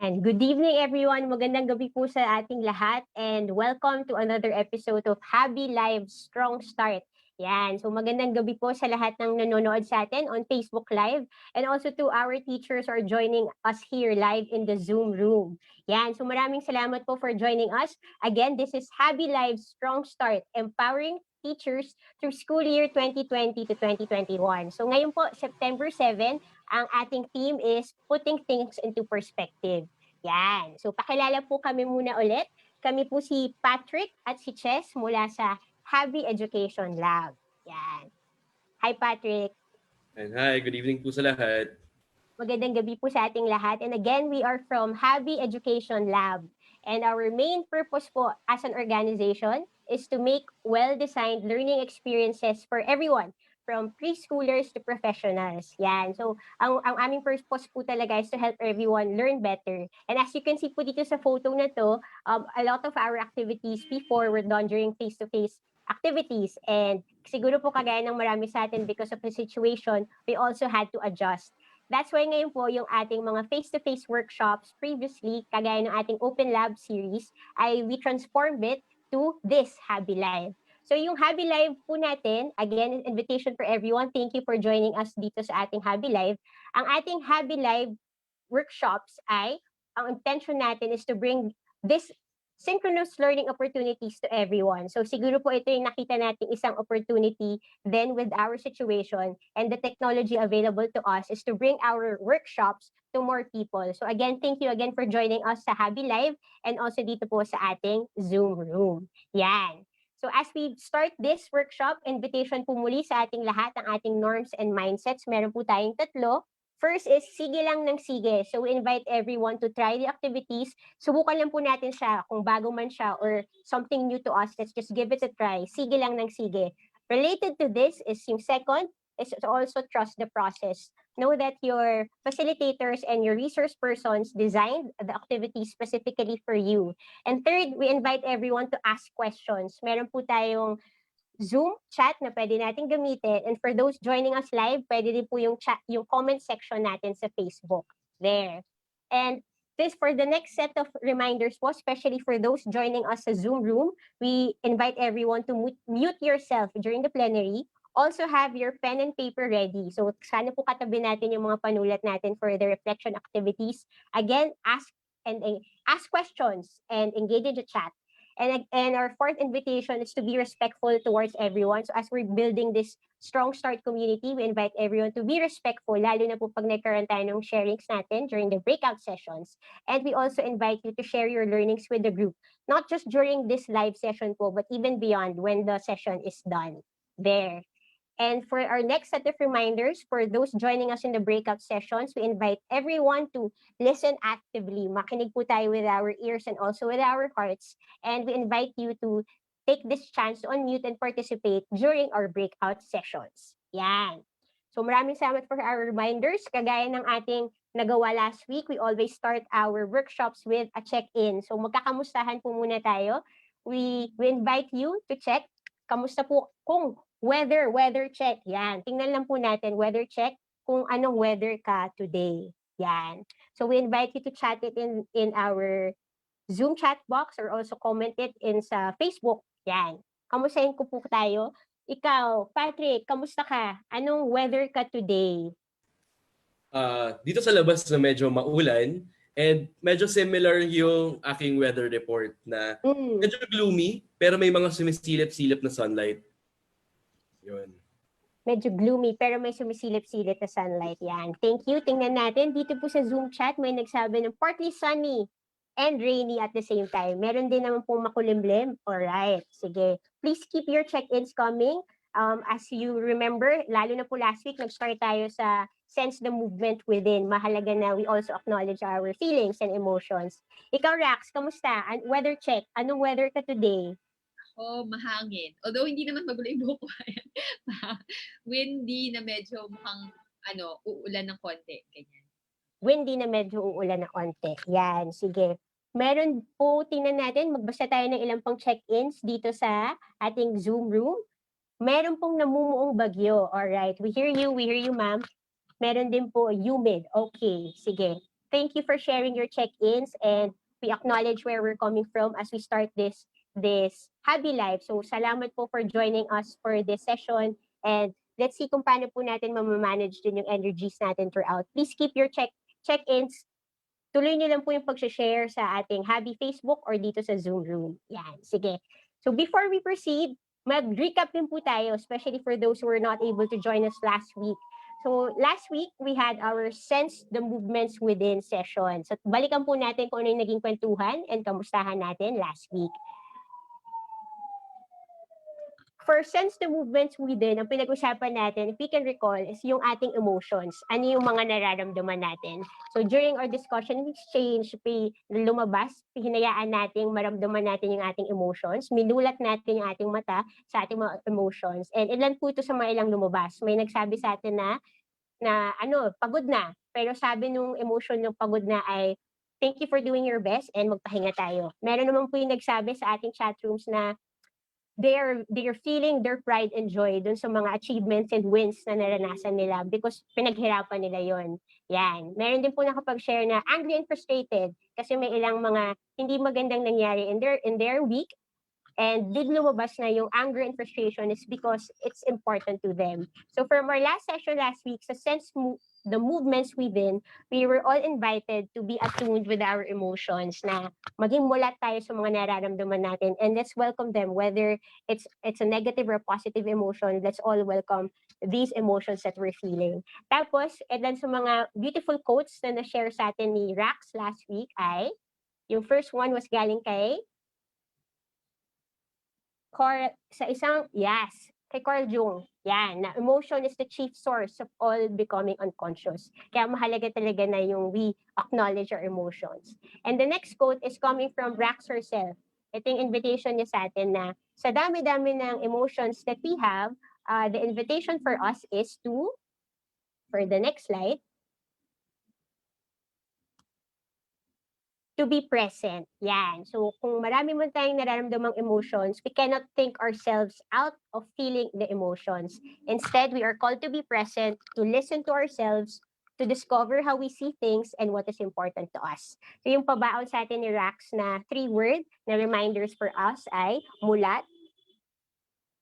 And good evening, everyone. Magandang gabi po sa ating lahat and welcome to another episode of Habi Live Strong Start. Yan. So magandang gabi po sa lahat ng nanonood sa atin on Facebook Live and also to our teachers who are joining us here live in the Zoom room. Yan. So maraming salamat po for joining us. Again, this is Habi Live Strong Start, empowering teachers through school year 2020 to 2021. So ngayon po, September 7, ang ating theme is putting things into perspective. Yan. So pakilala po kami muna ulit. Kami po si Patrick at si Chess mula sa Habi Education Lab. Yan. Hi Patrick. And hi, good evening po sa lahat. Magandang gabi po sa ating lahat. And again, we are from Habi Education Lab. And our main purpose po as an organization is to make well-designed learning experiences for everyone from preschoolers to professionals. Yan. So, ang aming purpose po talaga is to help everyone learn better. And as you can see po dito sa photo na to, a lot of our activities before were done during face-to-face activities. And siguro po kagaya ng marami sa atin because of the situation, we also had to adjust. That's why ngayon po yung ating mga face-to-face workshops previously, kagaya ng ating Open Lab series, ay we transformed it to this Happy Live. So yung Happy Live po natin, again, an invitation for everyone. Thank you for joining us dito sa ating Happy Live. Ang ating Happy Live workshops ay, ang intention natin is to bring this synchronous learning opportunities to everyone. So siguro po ito yung nakita natin isang opportunity then with our situation and the technology available to us is to bring our workshops to more people. So again, thank you again for joining us sa Happy Live and also dito po sa ating Zoom room. Yan. So as we start this workshop, invitation po muli sa ating lahat ng ating norms and mindsets. Meron po tayong tatlo. First is sige lang ng sige. So we invite everyone to try the activities. Subukan lang po natin siya kung bago man siya or something new to us. Let's just give it a try. Sige lang ng sige. Related to this is yung second is to also trust the process. Know that your facilitators and your resource persons designed the activity specifically for you. And third, we invite everyone to ask questions. Meron po tayong Zoom chat na pwede natin gamitin. And for those joining us live, pwede din po yung chat, yung comment section natin sa Facebook. There. And this for the next set of reminders po, especially for those joining us sa Zoom room, we invite everyone to mute yourself during the plenary. Also have your pen and paper ready. So sana po katabi natin yung mga panulat natin for the reflection activities. Again, ask questions and engage in the chat. And our fourth invitation is to be respectful towards everyone. So as we're building this strong start community, we invite everyone to be respectful, lalo na po pag nagkaroon tayo ng sharings natin during the breakout sessions. And we also invite you to share your learnings with the group, not just during this live session po, but even beyond when the session is done. There. And for our next set of reminders, for those joining us in the breakout sessions, we invite everyone to listen actively. Makinig po tayo with our ears and also with our hearts. And we invite you to take this chance to unmute and participate during our breakout sessions. Yan. So maraming salamat for our reminders. Kagaya ng ating nagawa last week, we always start our workshops with a check-in. So magkakamustahan po muna tayo. We invite you to check. Kamusta po kung weather check. Yan. Tingnan lang po natin, weather check, kung anong weather ka today. Yan. So we invite you to chat it in our Zoom chat box or also comment it in sa Facebook. Yan. Kamustahin ko po tayo. Ikaw, Patrick, kamusta ka? Anong weather ka today? Dito sa labas na medyo maulan and medyo similar yung aking weather report na medyo gloomy pero may mga sumisilip-silip na sunlight. Yun. Medyo gloomy pero may sumisilip-silip na sunlight. Yan. Thank you. Tingnan natin. Dito po sa Zoom chat may nagsabi ng partly sunny and rainy at the same time. Meron din naman pong makulimlim. Alright. Sige. Please keep your check-ins coming. As you remember, lalo na po last week, nag-start tayo sa sense the movement within. Mahalaga na we also acknowledge our feelings and emotions. Ikaw, Rax, kamusta? Weather check. Anong weather ka today? Mahangin. Although hindi naman magulo yung buhok ko. Windy na medyo mukhang uulan ng konti. Ganyan. Windy na medyo uulan ng konti. Yan, sige. Meron po, tingnan natin, magbasa tayo ng ilang pang check-ins dito sa ating Zoom room. Meron pong namumuong bagyo. Alright, we hear you, ma'am. Meron din po humid. Okay, sige. Thank you for sharing your check-ins and we acknowledge where we're coming from as we start this Happy Life. So salamat po for joining us for this session and let's see kung paano po natin mamamanage din yung energies natin throughout. Please keep your check-ins. Tuloy niyo lang po yung pag-share sa ating Happy Facebook or dito sa Zoom room. Yan, sige. So before we proceed, mag-recap din po tayo, especially for those who were not able to join us last week. So last week, we had our Sense the Movements Within session. So balikan po natin kung ano yung naging kwentuhan and kamustahan natin last week. for sense the movements within, ang pinag-usapan natin, if we can recall, is yung ating emotions. Ano yung mga nararamdaman natin. So during our discussion exchange, lumabas, hinayaan natin, maramdaman natin yung ating emotions, minulat natin yung ating mata sa ating mga emotions. And ilan po ito sa mga ilang lumabas. May nagsabi sa atin na pagod na. Pero sabi nung emotion ng pagod na ay, thank you for doing your best and magpahinga tayo. Meron naman po yung nagsabi sa ating chat rooms na they're feeling their pride and joy dun sa mga achievements and wins na naranasan nila because pinaghirapan nila yon. Yan. Meron din po nakapag-share na angry and frustrated kasi may ilang mga hindi magandang nangyari in their week. And did lumabas na yung anger and frustration is because it's important to them. So from our last session last week, sa the movements within, we were all invited to be attuned with our emotions na maging mulat tayo sa mga nararamdaman natin and let's welcome them whether it's a negative or positive emotion. Let's all welcome these emotions that we're feeling. Tapos, and then sa mga beautiful quotes na na-share sa atin ni Rax last week ay, yung first one was galing kay kay Carl Jung. Yan, na emotion is the chief source of all becoming unconscious. Kaya mahalaga talaga na yung we acknowledge our emotions. And the next quote is coming from Rax herself. Ito yung invitation niya sa atin na sa dami-dami ng emotions that we have, the invitation for us is to, for the next slide, to be present. Yan. So, kung marami man tayong nararamdamang emotions, we cannot think ourselves out of feeling the emotions. Instead, we are called to be present, to listen to ourselves, to discover how we see things and what is important to us. So, yung pabaon sa atin ni Rax na 3-word na reminders for us ay mulat,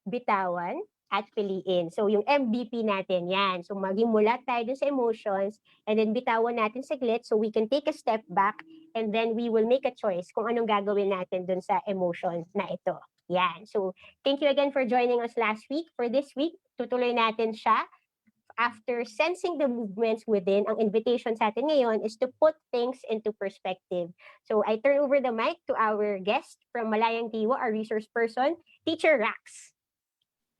bitawan, at piliin. So, yung MVP natin, yan. So, maging mulat tayo dun sa emotions and then bitawan natin saglit so we can take a step back and then we will make a choice kung anong gagawin natin dun sa emotion na ito. Yan. So, thank you again for joining us last week. For this week, tutuloy natin siya. After sensing the movements within, ang invitation sa atin ngayon is to put things into perspective. So, I turn over the mic to our guest from Malayang Diwa, our resource person, Teacher Rax.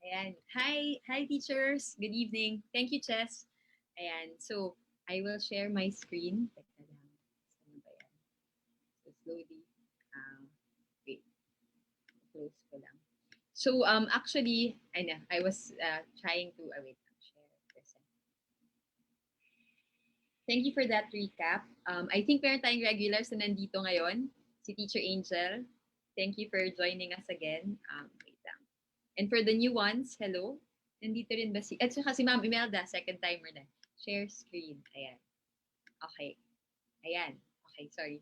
Ayan. Hi teachers. Good evening. Thank you, Chess. Ayan. So, I will share my screen. Teka lang. Saan ba yan? So, slowly. Wait. Close ko lang. So, actually, I was trying to, wait. Share present. Thank you for that recap. I think meron tayong regulars na nandito ngayon. Si Teacher Angel. Thank you for joining us again. Wait lang. And for the new ones, hello. Nandito rin ba at saka si Ma'am Imelda, second timer na. Share screen. Ayan. Okay. Ayan. Okay, sorry.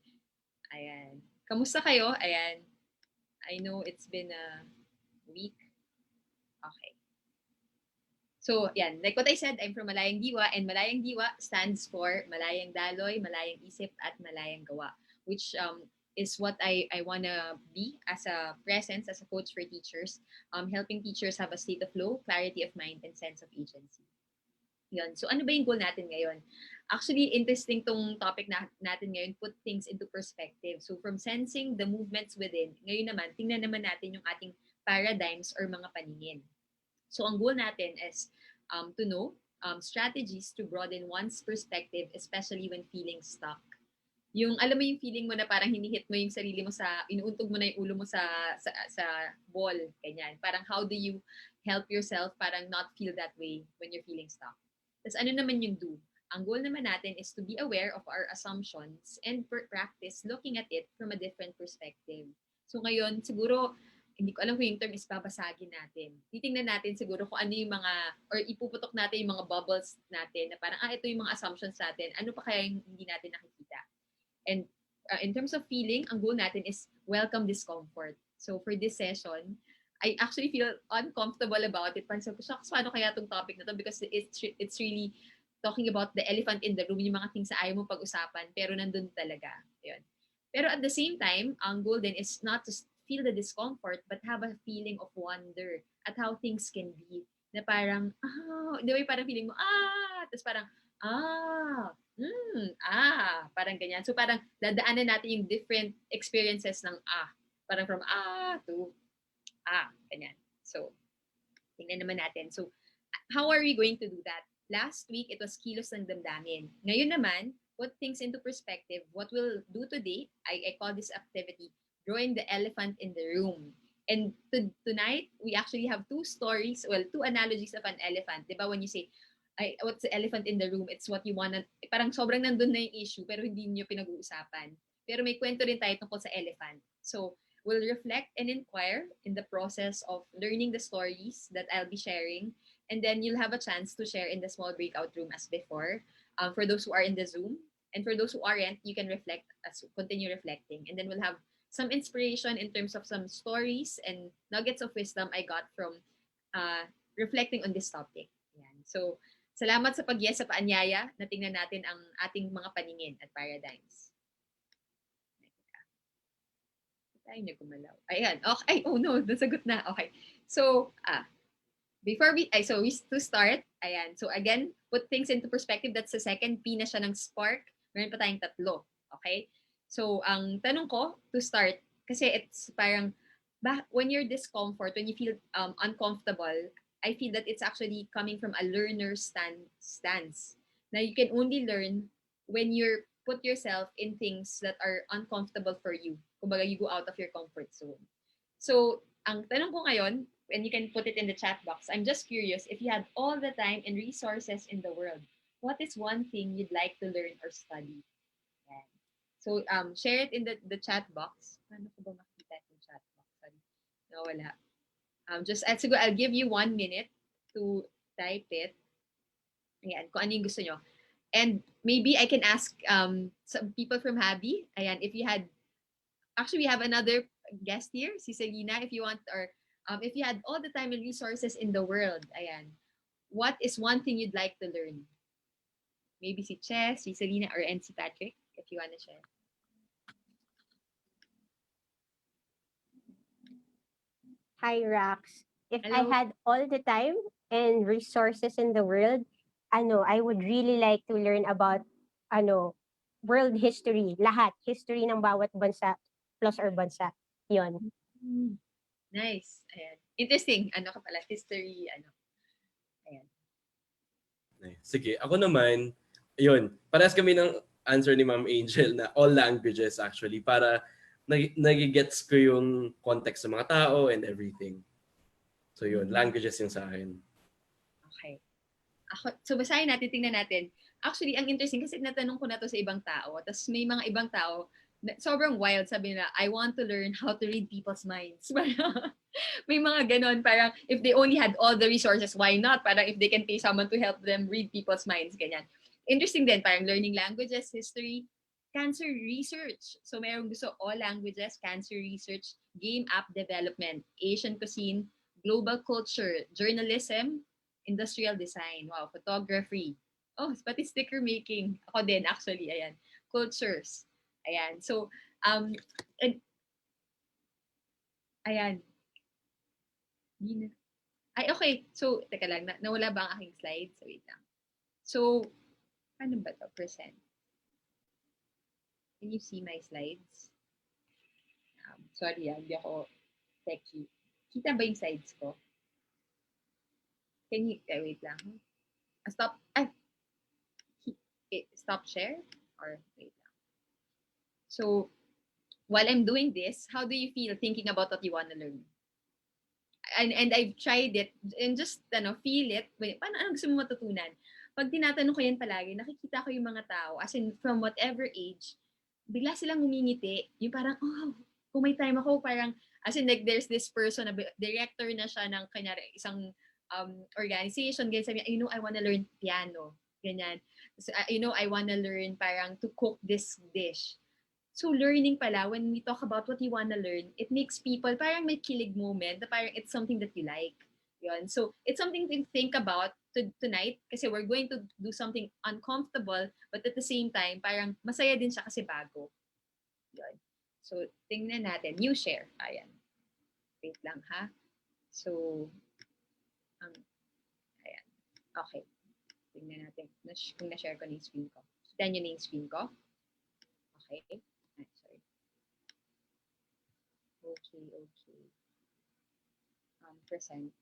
Ayan. Kamusta kayo? Ayan. I know it's been a week. Okay. So, yan. Like what I said, I'm from Malayang Diwa, and Malayang Diwa stands for Malayang Daloy, Malayang Isip, at Malayang Gawa, which is what I want to be as a presence, as a coach for teachers, helping teachers have a state of flow, clarity of mind, and sense of agency. Yun. So ano ba yung goal natin ngayon? Actually, interesting tong topic natin ngayon, put things into perspective. So from sensing the movements within, ngayon naman, tingnan naman natin yung ating paradigms or mga paningin. So ang goal natin is to know strategies to broaden one's perspective, especially when feeling stuck. Yung alam mo yung feeling mo na parang hinihit mo yung sarili mo inuuntog mo na yung ulo mo sa ball, ganyan. Parang how do you help yourself parang not feel that way when you're feeling stuck? Tapos ano naman yung do? Ang goal naman natin is to be aware of our assumptions and practice looking at it from a different perspective. So ngayon, siguro, hindi ko alam kung yung term is babasagin natin. Titingnan natin siguro kung ano yung mga, or ipuputok natin yung mga bubbles natin na parang, ito yung mga assumptions natin. Ano pa kaya yung hindi natin nakikita? And in terms of feeling, ang goal natin is welcome discomfort. So for this session, I actually feel uncomfortable about it. Pansin ko, shucks, paano kaya itong topic na to? Because it's really talking about the elephant in the room, yung mga things na ayaw mo pag-usapan, pero nandun talaga. Yun. Pero at the same time, ang goal din is not to feel the discomfort, but have a feeling of wonder at how things can be. Na parang, di ba parang feeling mo, tapos parang, parang ganyan. So parang dadaanan natin yung different experiences ng parang from to ganyan. So, Tingnan naman natin. So, how are we going to do that? Last week, it was kilos ng damdamin. Ngayon naman, put things into perspective. What we'll do today, I call this activity, drawing the elephant in the room. And tonight, we actually have two stories, well, two analogies of an elephant. Diba when you say, what's the elephant in the room? It's what you wanna, parang sobrang nandun na yung issue, pero hindi niyo pinag-uusapan. Pero may kwento rin tayo tungkol sa elephant. So, we'll reflect and inquire in the process of learning the stories that I'll be sharing. And then you'll have a chance to share in the small breakout room as before. For those who are in the Zoom. And for those who aren't, you can reflect, continue reflecting. And then we'll have some inspiration in terms of some stories and nuggets of wisdom I got from reflecting on this topic. Yan. So, salamat sa pag-yes sa paanyaya na tingnan natin ang ating mga paningin at paradigms. Tayo na gumalaw. Ayan. Okay. Oh no, nasagot na. Okay. So, to start, ayan. So again, put things into perspective. That's the second P na siya ng spark. Meron pa tayong tatlo. Okay? So, ang tanong ko to start, kasi it's parang, when you're discomfort, when you feel uncomfortable, I feel that it's actually coming from a learner's stance. Now, you can only learn when you put yourself in things that are uncomfortable for you. Kumbaga, you go out of your comfort zone. So, ang tanong ko ngayon, and you can put it in the chat box, I'm just curious, if you had all the time and resources in the world, what is one thing you'd like to learn or study? Yan. So, share it in the chat box. Paano ko ba makita yung chat box? Sorry. No, wala. Siguro, I'll give you 1 minute to type it. Ayan, kung ano yung gusto nyo. And maybe I can ask some people from Habi. Ayan, if you had, actually we have another guest here, si Selena, if you want, or if you had all the time and resources in the world, ayan, what is one thing you'd like to learn? Maybe si Chess, si Selena, or si Patrick, if you want to share. Hi, Rax. If Hello. I had all the time and resources in the world, I would really like to learn about, world history. Lahat. History ng bawat bansa, plus or bansa. Yun. Nice. Ayan. Interesting. Ano ka pala? History, Ayan. Sige, ako naman, yun, parehas kami ng answer ni Ma'am Angel na all languages actually para nagigets ko yung context ng mga tao and everything. So yun, languages yung sa akin. Okay. So basahin natin, tingnan natin. Actually, ang interesting kasi natanong ko na to sa ibang tao. Tapos may mga ibang tao, sobrang wild, sabi nila, I want to learn how to read people's minds. May mga ganon, parang if they only had all the resources, why not? Parang if they can pay someone to help them read people's minds, ganyan. Interesting din, parang learning languages, history, cancer research. So mayroong gusto all languages, cancer research, game app development, Asian cuisine, global culture, journalism, industrial design, wow, photography. Oh, pati sticker making. Ako din, actually, ayan. Cultures. Ayan. So, ayan. Ay, okay. So, teka lang, nawala ba ang aking slide? So, wait lang. So, ano ba to? Present. Can you see my slides? Sorry, hindi ako techie. Kita ba yung slides ko? Can you, wait lang. Stop, stop share? Or, wait lang. So, while I'm doing this, how do you feel thinking about what you want to learn? And I've tried it and just feel it. Paano, ano gusto mo matutunan? Pag tinatanong ko yan palagi, nakikita ko yung mga tao, as in from whatever age, bigla silang ngumingiti. Yung parang, oh, kung may time ako, parang, as in like there's this person, director na siya ng kanyari, isang organization, ganyan sabi, I want to learn piano. Ganyan. So, I want to learn parang to cook this dish. So learning pala, when we talk about what you want to learn, it makes people parang may kilig moment na parang it's something that you like. Yun. So it's something to think about tonight kasi we're going to do something uncomfortable but at the same time, parang masaya din siya kasi bago. Yun. So tingnan natin. New share. Ayan. Wait lang ha. So, ayan. Okay. Tingnan natin. Kung na-share ko na yung screen ko. Kita nyo na yung screen ko? Okay. Sorry. Okay. Present.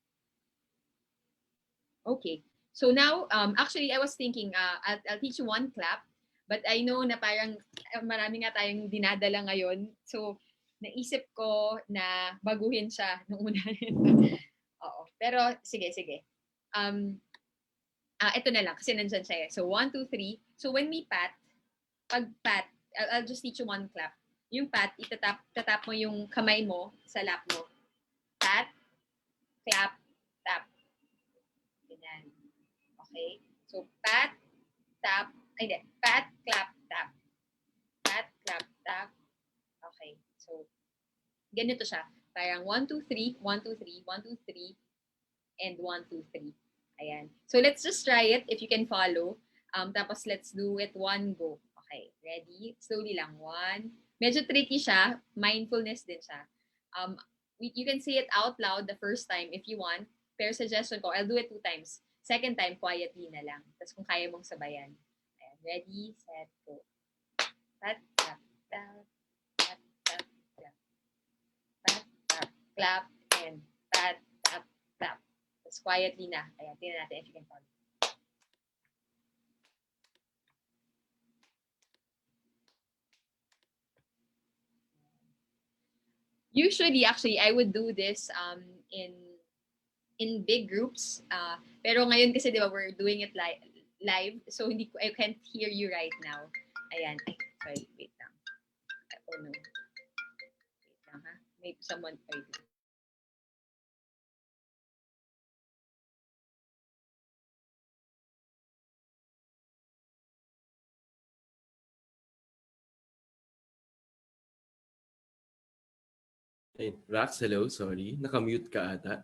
Okay. So now, actually, I was thinking, I'll teach you one clap, but I know na parang marami nga tayong dinadala ngayon. So, naisip ko na baguhin siya nung una. Oo. Pero, sige, sige. Ito na lang, kasi nandyan siya eh. So, 1, 2, 3. So, when we pat, pag pat, I'll just teach you one clap. Yung pat, tatap mo yung kamay mo sa lap mo. Pat, clap, tap. Ganyan. Okay? So, pat, tap, ay hindi, pat, clap, tap. Pat, clap, tap. Okay. So, ganito siya. Parang 1, 2, 3, 1, 2, 3, 1, 2, 3, and 1, 2, 3. Ayan. So, let's just try it if you can follow. Tapos, let's do it one go. Okay. Ready? Slowly lang. 1. Medyo tricky siya. Mindfulness din siya. You can say it out loud the first time if you want. Pero suggestion ko, I'll do it 2 times. Second time, quietly na lang. Tapos kung kaya mong sabayan. Ayan. Ready, set, go. Pat, tap, tap. Pat, tap, tap. Pat, tap, clap, and pat, tap, tap. Tapos quietly na. Ayan, tingnan natin if you can follow. Usually, actually, I would do this in big groups. Pero ngayon kasi, di ba, we're doing it live. So, I can't hear you right now. Ayan. Ay, sorry, wait lang. Oh, no. Wait lang, ha? Maybe someone, wait lang. Hey, Rax, hello. Sorry. Nakamute ka ata.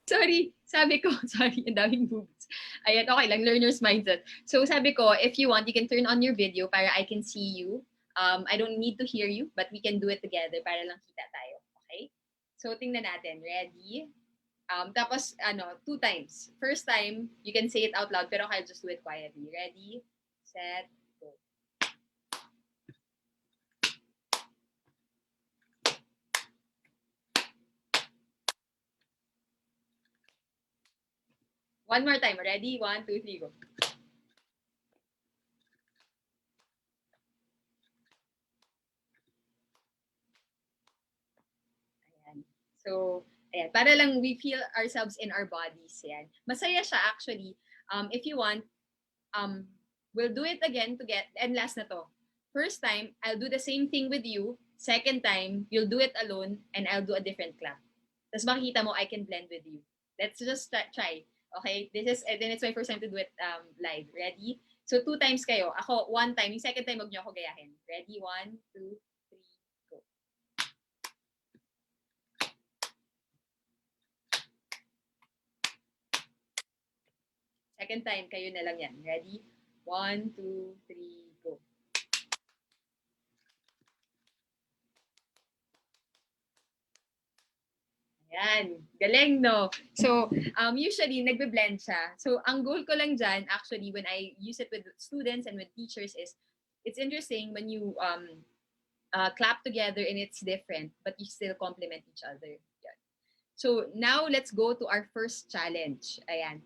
Sorry, sabi ko, sorry, ang daming boobs. Ayan, okay lang, learner's mindset. So sabi ko, if you want, you can turn on your video para I can see you. I don't need to hear you, but we can do it together para lang kita tayo. Okay? So tingnan natin. Ready? Tapos, 2 times. First time, you can say it out loud, pero I'll just do it quietly. Ready? Set, go. One more time. Ready? 1, 2, 3, go. Ayan. So, ayan. Para lang we feel ourselves in our bodies. Ayan. Masaya siya actually. If you want, we'll do it again to get, and last na to. First time, I'll do the same thing with you. Second time, you'll do it alone, and I'll do a different clap. Tapos makikita mo, I can blend with you. Let's just try. Okay? Then it's my first time to do it live. Ready? So 2 times kayo. Ako 1 time. Yung second time, wag niyo ako gayahin. Ready? 1, 2, 3, go. Second time, kayo na lang yan. Ready? 1, 2, 3, go. Ayan. Galing, no? So, usually, nagbe-blend siya. So, ang goal ko lang dyan, actually, when I use it with students and with teachers is, it's interesting when you clap together and it's different, but you still complement each other. Yan. So, now, let's go to our first challenge. Ayan.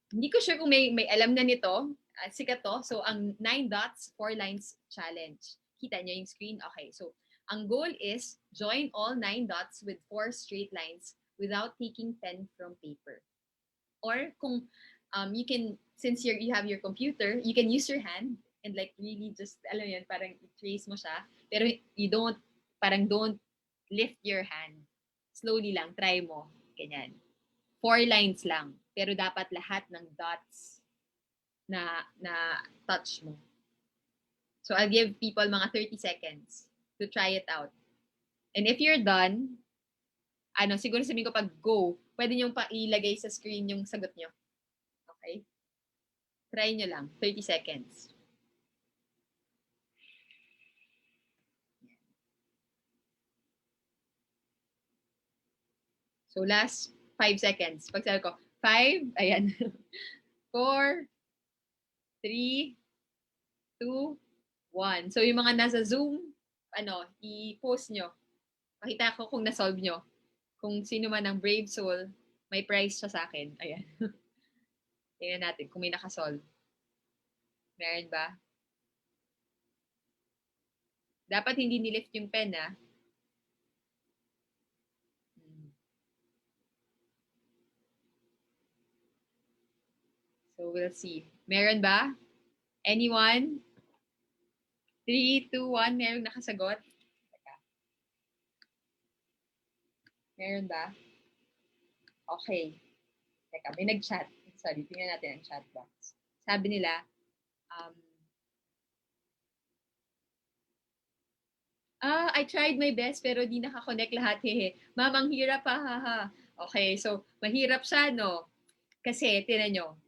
Hindi ko sure kung may alam na nito. Sikat to. So, ang 9 dots, 4 lines challenge. Kita nyo yung screen? Okay. So, ang goal is join all 9 dots with 4 straight lines without taking pen from paper. Or kung you can, since you have your computer, you can use your hand and like really just, alam yan, parang trace mo siya. Pero you don't lift your hand. Slowly lang, try mo. Ganyan. 4 lines lang. Pero dapat lahat ng dots na touch mo. So I'll give people mga 30 seconds to try it out. And if you're done, siguro sabihin ko pag go, pwede nyo pa ilagay sa screen yung sagot nyo. Okay? Try nyo lang. 30 seconds. So last 5 seconds. Pag sabi ko, 5, ayan. 4, 3, 2, 1. So yung mga nasa Zoom, i-post nyo. Pakita ko kung na-solve nyo. Kung sino man ang brave soul, may prize siya sa akin. Ayan. Tingnan natin kung may nakasolve. Meron ba? Dapat hindi nilift yung pen, ah. So, we'll see. Meron ba? Anyone? 3, 2, 1. Merong nakasagot? Teka. Meron ba? Okay. Teka, may nag-chat. Sorry, tingnan natin ang chat box. Sabi nila, I tried my best pero di nakakonect lahat. Hehe. Ma'am, ang hirap pa. Haha. Okay, so mahirap siya, no? Kasi, tinan nyo.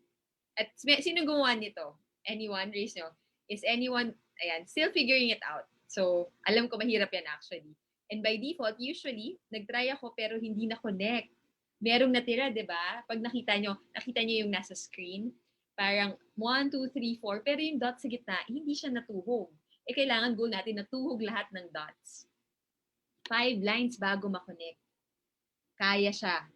At sino gumawa nito? Anyone? Raise nyo. Is anyone, ayan, still figuring it out? So, alam ko mahirap yan actually. And by default, usually, nag-try ako pero hindi na-connect. Merong natira, di ba? Pag nakita nyo yung nasa screen, parang 1, 2, 3, 4, pero yung dot sa gitna, hindi siya natuhog. Kailangan goal natin natuhog lahat ng dots. 5 lines bago makonect. Kaya siya.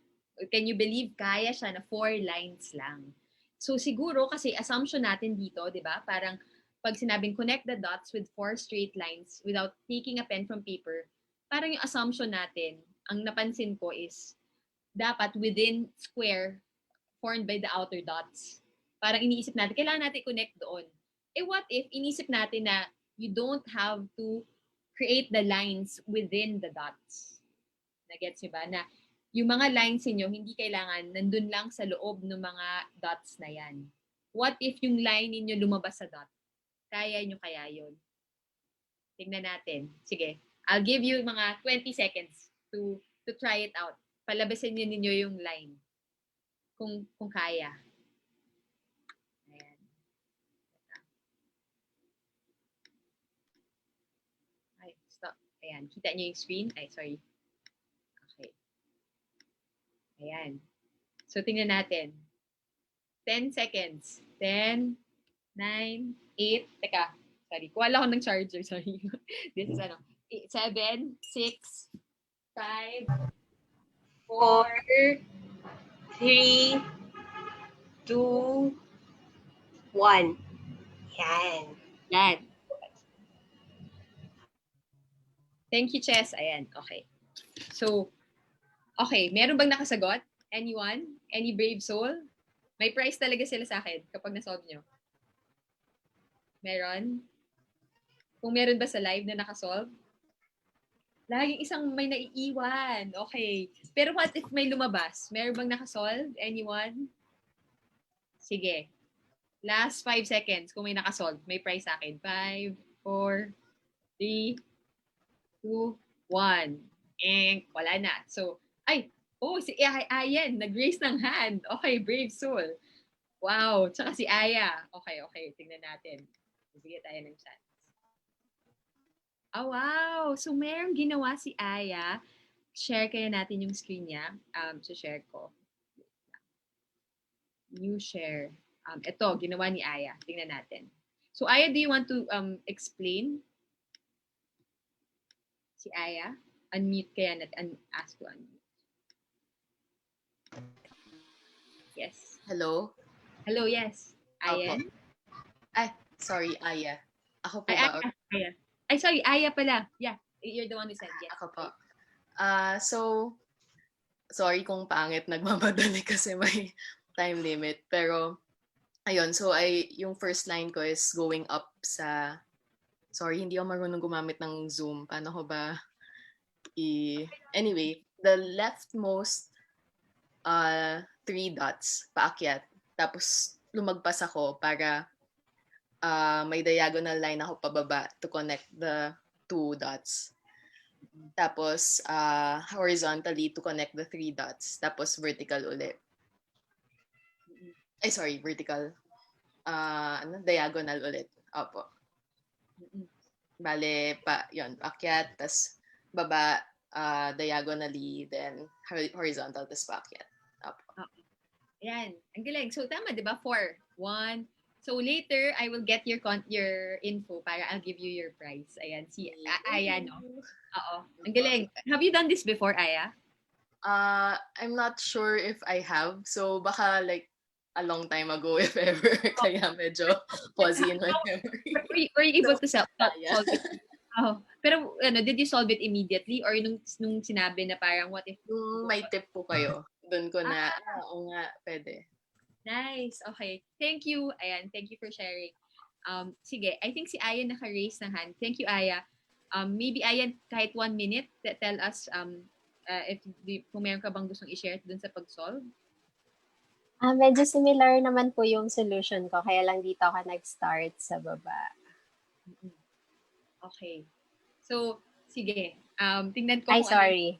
Can you believe? Kaya siya na 4 lines lang. So siguro kasi assumption natin dito, di ba? Parang pag sinabing connect the dots with 4 straight lines without taking a pen from paper, parang yung assumption natin, ang napansin ko is dapat within square formed by the outer dots. Parang iniisip natin, kailangan natin connect doon. What if inisip natin na you don't have to create the lines within the dots? Nagets niyo ba? Na yung mga lines niyo hindi kailangan nandun lang sa loob ng mga dots na yan. What if yung line niyo lumabas sa dot? Kaya niyo kaya yun? Tingnan natin. Sige. I'll give you mga 20 seconds to try it out. Palabasin niyo yung line. Kung kaya. Ayan. Ay, stop. Ayan. Kita niyo yung screen? Ay, sorry. Okay. Ayan. So, tingnan natin. 10 seconds. 10, 9, 8. Teka. Sorry. Kuha lang ako ng charger. Sorry. This is 7, 6, 5, 4, 3, 2, 1. Yan. Yan. Thank you, Chess. Ayan. Okay. So, okay. Meron bang nakasagot? Anyone? Any brave soul? May prize talaga sila sa akin kapag nasolve nyo. Meron? Kung meron ba sa live na nakasolve? Laging isang may naiiwan. Okay. Pero what if may lumabas? Meron bang nakasolve? Anyone? Sige. Last 5 seconds. Kung may nakasolve, may prize sa akin. 5, 4, 3, 2, 1. Wala na. So, si Ayan, nag-raise ng hand. Okay, brave soul. Wow, tsaka si Aya. Okay, tingnan natin. Bigyan tayo ng chance. Wow! So, merong ginawa si Aya. Share kaya natin yung screen niya. So, share ko. New share. Ito, ginawa ni Aya. Tingnan natin. So, Aya, do you want to explain? Si Aya? Unmute kaya natin. Ask to unmute. Yes. Hello? Hello, yes. Ayan? Sorry, Aya. Ako po Aya. ba? Sorry, Aya pala. Yeah, you're the one who said yes. Ako po. So, sorry kung pangit, nagmamadali kasi may time limit. Pero, ayun, so yung first line ko is going up sa, sorry, hindi ako marunong gumamit ng Zoom. Paano ko ba anyway, the leftmost 3 dots, paakyat. Tapos, lumagpas ako para may diagonal line ako pababa to connect the 2 dots. Tapos, horizontally to connect the 3 dots. Tapos, vertical ulit. Vertical. Diagonal ulit. Opo. Bale, yun, akyat, tas baba, diagonally, then horizontal, tas paakyat. Opo. Yan. Ang galing. So, tama, di ba? 4. 1. So, later, I will get your info para I'll give you your prize. Ayan. Si Aya, no? Oo. Ang galing. Have you done this before, Aya? I'm not sure if I have. So, baka a long time ago, if ever. Kaya medyo fuzzy in my memory. Were you able to Yeah. solve it? Oh, pero did you solve it immediately or nung sinabi na parang what if Kung may tip po kayo, doon ko na, oo nga, pwede. Nice. Okay. Thank you. Ayan, thank you for sharing. Sige, I think si Aya naka-raise ng hand. Thank you, Aya. Maybe Aya, kahit 1 minute, tell us if kung meron ka bang gustong i-share dun sa pag-solve. Medyo similar naman po yung solution ko, kaya lang dito ako nag-start sa baba. Okay. So, sige. Tingnan ko Ay, kung sorry.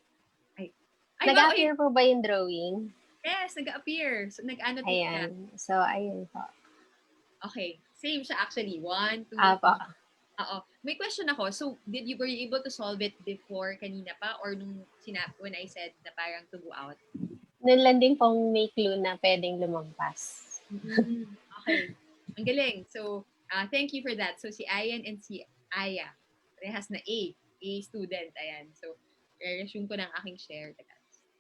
Ay, Nag-appear po ba yung drawing? Yes, nag-appear. So, nag-annotate na. Ayan. So, ayun po. Okay. Same siya actually. 1, 2, Apo. Oo. May question ako. So, were you able to solve it before kanina pa or when I said na parang to go out? Noon lang din pong may clue na pwedeng lumagpas. Okay. Ang galing. So, thank you for that. So, si Ayan and si Aya, rehas na A student. Ayan. So, resume ko ng aking share.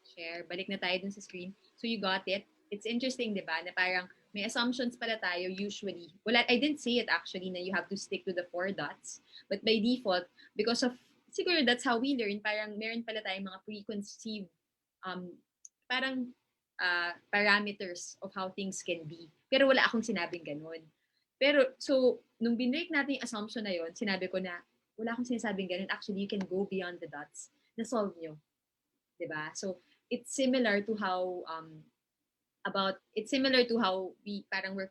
Share. Balik na tayo dun sa screen. So, you got it. It's interesting, di ba? Na parang may assumptions pala tayo usually. Well, I didn't say it actually na you have to stick to the 4 dots. But by default, because of, siguro that's how we learn, parang meron pala tayong mga preconceived parang parameters of how things can be. Pero wala akong sinabing ganun. Pero, so, nung binrake natin yung assumption na yon, sinabi ko na, wala akong sinasabing ganun. Actually, you can go beyond the dots. Na-solve nyo. Diba? So, it's similar to how, we're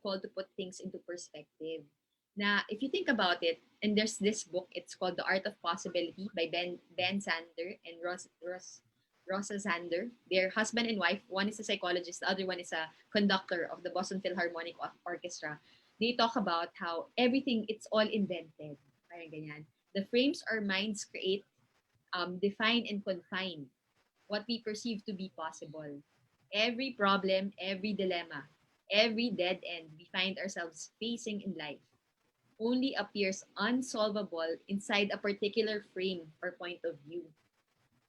called to put things into perspective. Na, if you think about it, and there's this book, it's called The Art of Possibility by Ben Sander and Rosa Zander. They're husband and wife. One is a psychologist, the other one is a conductor of the Boston Philharmonic Orchestra. They talk about how everything, it's all invented. Parang ganyan. The frames our minds create define and confine what we perceive to be possible. Every problem, every dilemma, every dead end we find ourselves facing in life only appears unsolvable inside a particular frame or point of view.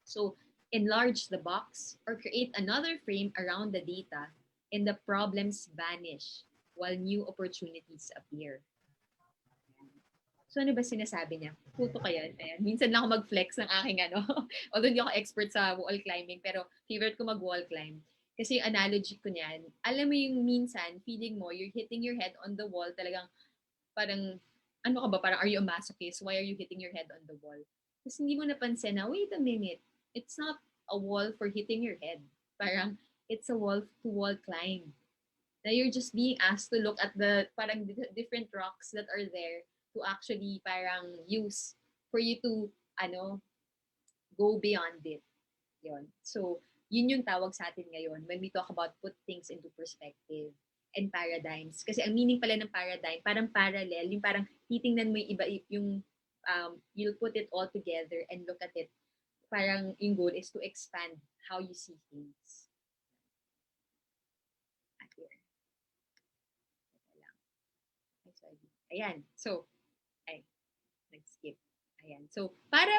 So, enlarge the box or create another frame around the data and the problems vanish while new opportunities appear. So ano ba sinasabi niya? Puto kayo. Ayan. Minsan lang ako mag-flex ng aking although hindi ako expert sa wall climbing, pero favorite ko mag-wall climb. Kasi yung analogy ko niyan, alam mo yung minsan, feeling mo, you're hitting your head on the wall, talagang parang, ano ka ba, parang are you a masochist? Why are you hitting your head on the wall? Kasi hindi mo napansin na, wait a minute, it's not a wall for hitting your head. Parang, it's a wall to wall climb. Now you're just being asked to look at the parang different rocks that are there to actually parang use for you to, go beyond it. Yun. So, yun yung tawag sa atin ngayon when we talk about put things into perspective and paradigms. Kasi ang meaning pala ng paradigm, parang parallel, yung parang titingnan mo yung iba, yung you'll put it all together and look at it. Parang yung goal is to expand how you see things. Here. Ayan. So, nag-skip. Ayan. So, para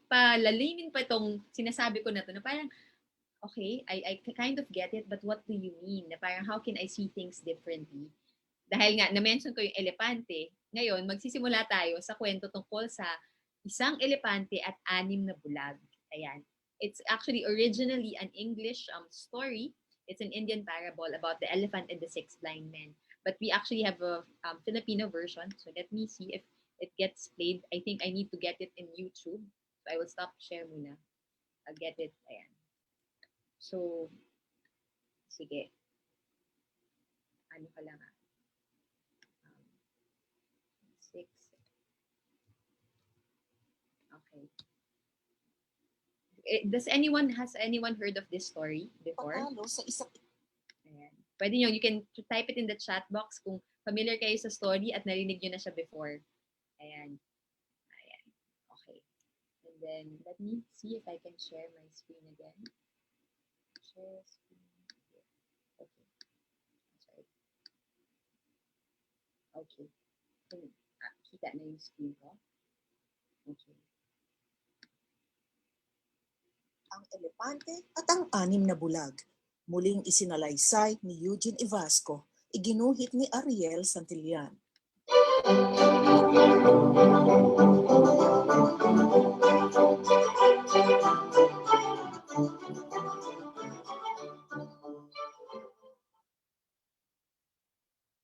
palalimin pa itong sinasabi ko na to na parang, okay, I kind of get it, but what do you mean? Na parang, how can I see things differently? Dahil nga, na-mention ko yung elepante, ngayon, magsisimula tayo sa kwento tungkol sa isang elepante at 6 na bulag. Ayan. It's actually originally an English story. It's an Indian parable about the elephant and the 6 blind men. But we actually have a Filipino version. So let me see if it gets played. I think I need to get it in YouTube. So I will stop share muna. I'll get it. Ayan. So, sige. Ano ka lang 6. Okay. Has anyone heard of this story before? Ayan. Pwede nyo, you can type it in the chat box kung familiar kayo sa story at narinig nyo na siya before. Ayan. Ayan. Okay. And then, let me see if I can share my screen again. Share screen. Okay. Sorry. Okay. Kita na yung screen ko. Okay. Ang elepante at ang 6 na bulag. Muling isinalaysay ni Eugene Ivasco Iginuhit ni Ariel Santillan.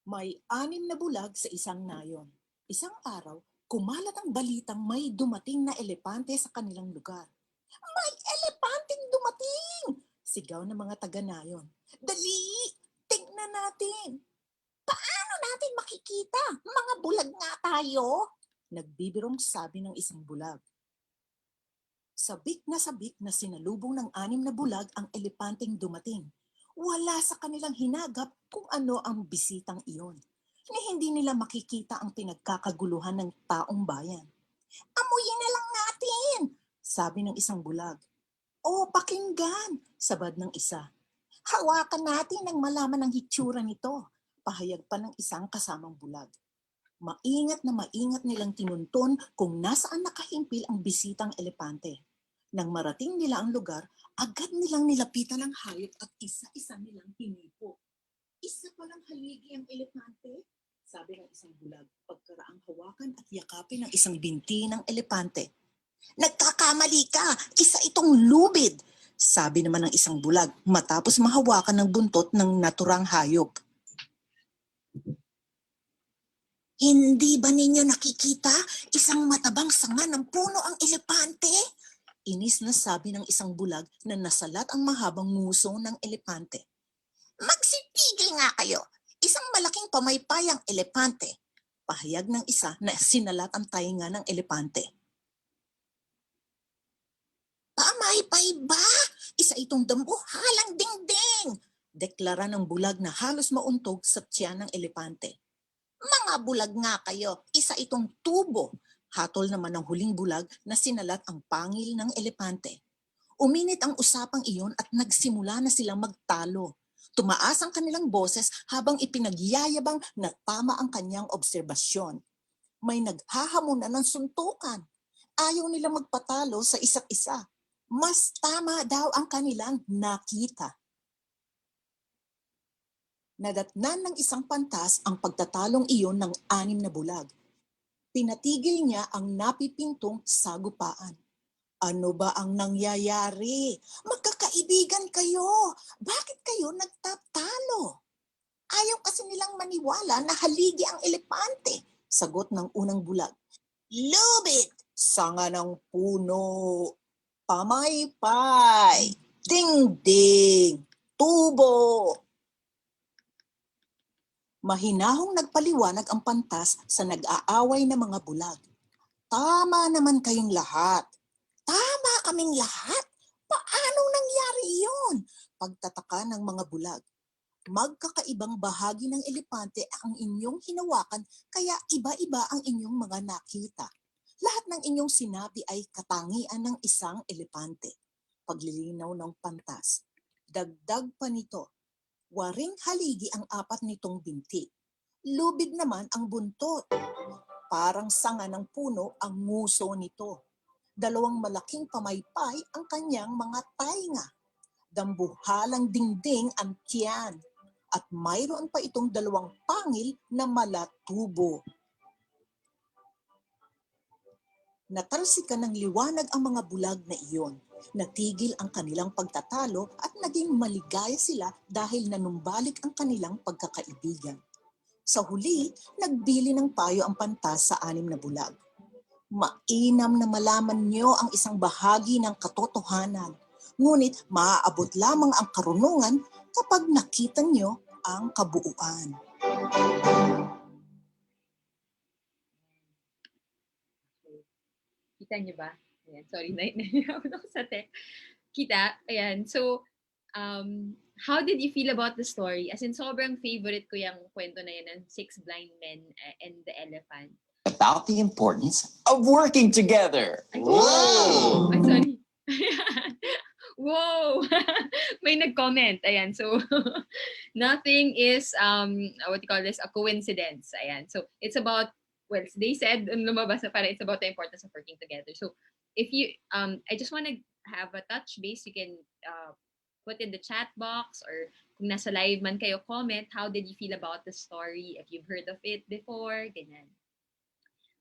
May 6 na bulag sa isang nayon. Isang araw, kumalat ang balitang may dumating na elepante sa kanilang lugar. May elepanteng dumating! Sigaw ng mga taga-nayon. Dali! Tingnan natin! Paano natin makikita? Mga bulag nga tayo! Nagbibirong sabi ng isang bulag. Sabik na sinalubong ng 6 na bulag ang elepanteng dumating. Wala sa kanilang hinagap kung ano ang bisitang iyon. Na hindi nila makikita ang pinagkakaguluhan ng taong bayan. Amuyin na lang natin, sabi ng isang bulag. O pakinggan, sabad ng isa. Hawakan natin nang malaman ang hitsura nito, pahayag pa ng isang kasamang bulag. Maingat na maingat nilang tinunton kung nasaan nakahimpil ang bisitang elepante. Nang marating nila ang lugar, agad nilang nilapitan ang hayop at isa-isa nilang hinipo. Isa palang haligi ang elepante, sabi ng isang bulag, pagkaraang hawakan at yakapin ng isang binti ng elepante. Nagkakamali ka, isa itong lubid, sabi naman ng isang bulag matapos mahawakan ng buntot ng naturang hayop. Hindi ba ninyo nakikita? Isang matabang sanga ng puno ang elepante? Inis na sabi ng isang bulag na nasalat ang mahabang nguso ng elepante. Magsitigil nga kayo! Isang malaking pamaypayang elepante. Pahayag ng isa na sinalat ang tainga ng elepante. Pamaypay ba? Isa itong dambuhalang dingding! Deklara ng bulag na halos mauntog sa tiyan ng elepante. Mga bulag nga kayo, isa itong tubo. Hatol naman ng huling bulag na sinalat ang pangil ng elepante. Uminit ang usapang iyon at nagsimula na silang magtalo. Tumaas ang kanilang boses habang ipinagyayabang na tama ang kanyang obserbasyon. May naghahamunan ng suntukan. Ayaw nilang magpatalo sa isa't isa. Mas tama daw ang kanilang nakita. Nadatnan ng isang pantas ang pagtatalong iyon ng 6 na bulag. Pinatigil niya ang napipintong sagupaan. Ano ba ang nangyayari? Magkakaibigan kayo. Bakit kayo nagtatalo? Ayaw kasi nilang maniwala na haligi ang elepante, sagot ng unang bulag. Lubid! Sanga ng puno. Pamaypay! Ding-ding! Tubo! Mahinahong nagpaliwanag ang pantas sa nag-aaway na mga bulag. Tama naman kayong lahat. Tama kaming lahat. Paano nangyari yun? Pagtataka ng mga bulag. Magkakaibang bahagi ng elepante ang inyong hinawakan kaya iba-iba ang inyong mga nakita. Lahat ng inyong sinabi ay katangian ng isang elepante. Paglilinaw ng pantas. Dagdag pa nito. Waring haligi ang 4 nitong binti. Lubid naman ang buntot. Parang sanga ng puno ang nguso nito. 2 malaking pamaypay ang kanyang mga tainga. Dambuhalang dingding ang tiyan. At mayroon pa itong 2 pangil na malatubo. Natalsikan ng liwanag ang mga bulag na iyon. Natigil ang kanilang pagtatalo at naging maligaya sila dahil nanumbalik ang kanilang pagkakaibigan. Sa huli, nagbili ng payo ang pantas sa 6 na bulag. Mainam na malaman niyo ang isang bahagi ng katotohanan, ngunit maaabot lamang ang karunungan kapag nakita niyo ang kabuuan. Kita niyo ba? Ayan, sorry, nahihirapan ako sa tech. Kita, ayan. So, how did you feel about the story? As in, sobrang favorite ko yung kwento na yan ng 6 blind men and the elephant. About the importance of working together. Whoa! Ay, sorry. Whoa! May nag-comment. Ayan, so, nothing is, what you call this, a coincidence. Ayan, so, it's about, well, they said, lumabas na para it's about the importance of working together. So, if you, I just want to have a touch base, you can put in the chat box or Kung nasa live man kayo, comment, how did you feel about the story? If you've heard of it before, ganyan.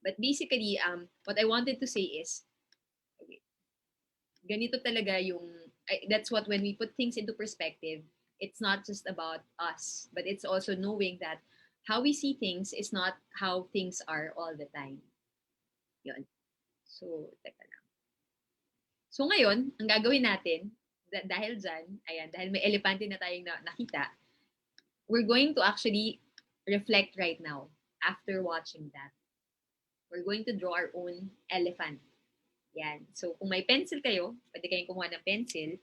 But basically, what I wanted to say is, ganito talaga that's what when we put things into perspective, it's not just about us, but it's also knowing that how we see things is not how things are all the time. Yun. So, teka lang. So ngayon, ang gagawin natin, dahil dyan, ayan, dahil may elepante na tayong nakita, we're going to actually reflect right now after watching that. We're going to draw our own elephant. Yan. So, kung may pencil kayo, pwede kayong kumuha ng pencil.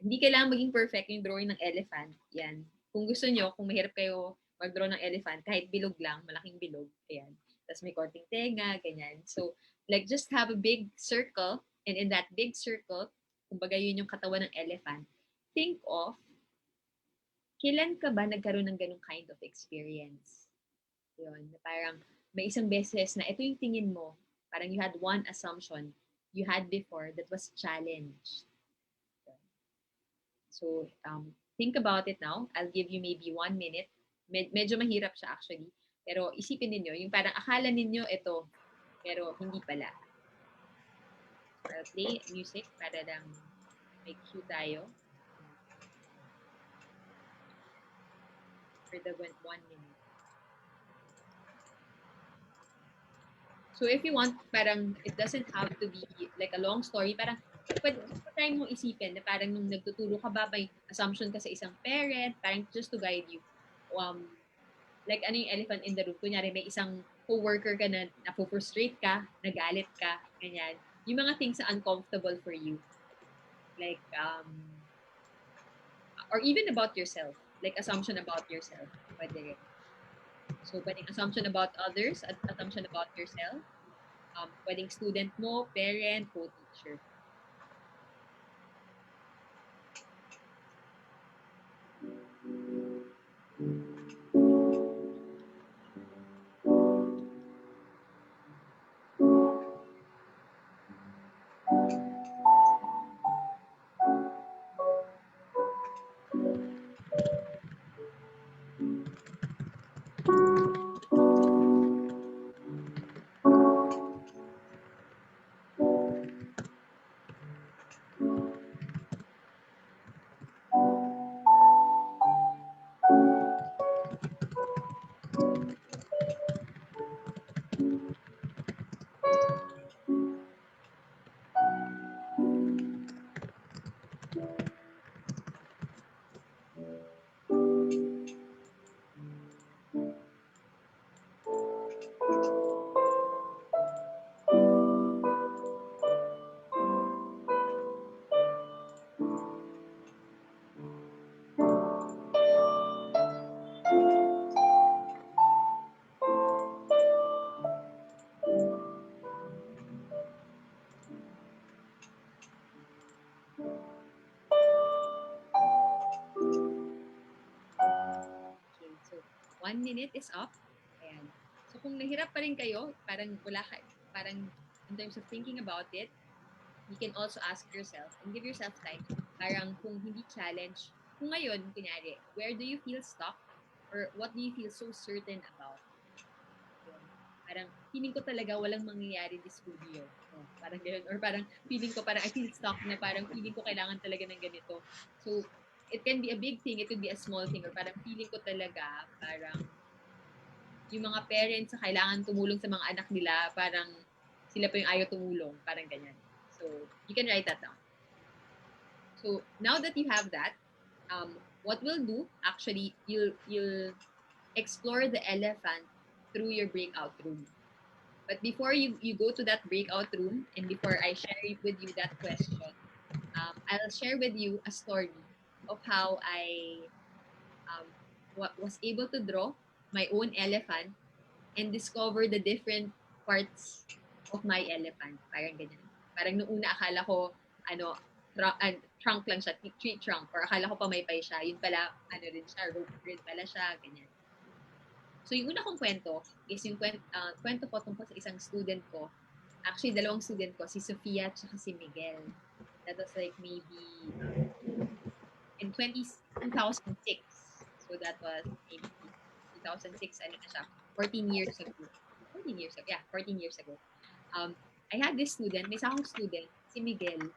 Hindi kailangan maging perfect yung drawing ng elephant. Yan. Kung gusto nyo, kung mahirap kayo mag-draw ng elephant, kahit bilog lang, malaking bilog. Ayan. Tapos may konting tenga, ganyan. So, like, just have a big circle. And in that big circle, kumbaga yun yung katawan ng elephant, think of, kailan ka ba nagkaroon ng ganung kind of experience? Yun. Parang may isang beses na ito yung tingin mo, parang you had one assumption you had before that was challenged. So, think about it now. I'll give you maybe 1 minute. Medyo mahirap siya actually. Pero isipin ninyo, yung parang akala ninyo ito, pero hindi pala. I'll play music para lang may cue tayo. For the 1 minute. So if you want, parang it doesn't have to be like a long story. Parang pwede try mong isipin na parang nung nagtuturo ka ba, may assumption ka sa isang parent, parang just to guide you. Like ano yung elephant in the room. Kunyari may isang co-worker ka na napo-frustrate ka, nagalit ka, ganyan. Yung mga things na uncomfortable for you. Like, or even about yourself. Like assumption about yourself. Pwede rin. So, pwedeng assumption about others at assumption about yourself. Pwedeng student mo, parent, co-teacher. Okay, so 1 minute is up. Ayan. So kung nahirap pa rin kayo, parang parang in terms of thinking about it, you can also ask yourself and give yourself time. Parang kung hindi challenge, kung ngayon, kunyari, where do you feel stuck? Or what do you feel so certain about? Yun. Parang feeling ko talaga walang mangyayari this school year. Parang gano'n. Or parang feeling ko, parang I feel stuck na parang feeling ko kailangan talaga ng ganito. So, it can be a big thing, it could be a small thing, or parang feeling ko talaga, parang yung mga parents na kailangan tumulong sa mga anak nila, parang sila pa yung ayaw tumulong, parang ganyan. So, you can write that down. So, now that you have that, what we'll do, actually, you'll explore the elephant through your breakout room. But before you go to that breakout room, and before I share with you that question, I'll share with you a story of how I was able to draw my own elephant and discover the different parts of my elephant. Parang ganyan. Parang nung una akala ko, trunk lang siya, tree trunk, or akala ko pamaypay siya. Yun pala, rin siya, rope rin pala siya, ganyan. So yung una kong kwento is yung kwento ko tungkol sa isang student ko. Actually, 2 student ko, si Sofia at si Miguel. That was like maybe in 2006. So that was maybe 2006, ano na siya, 14 years ago. 14 years ago, yeah, 14 years ago. I had this student, may isa akong student, si Miguel.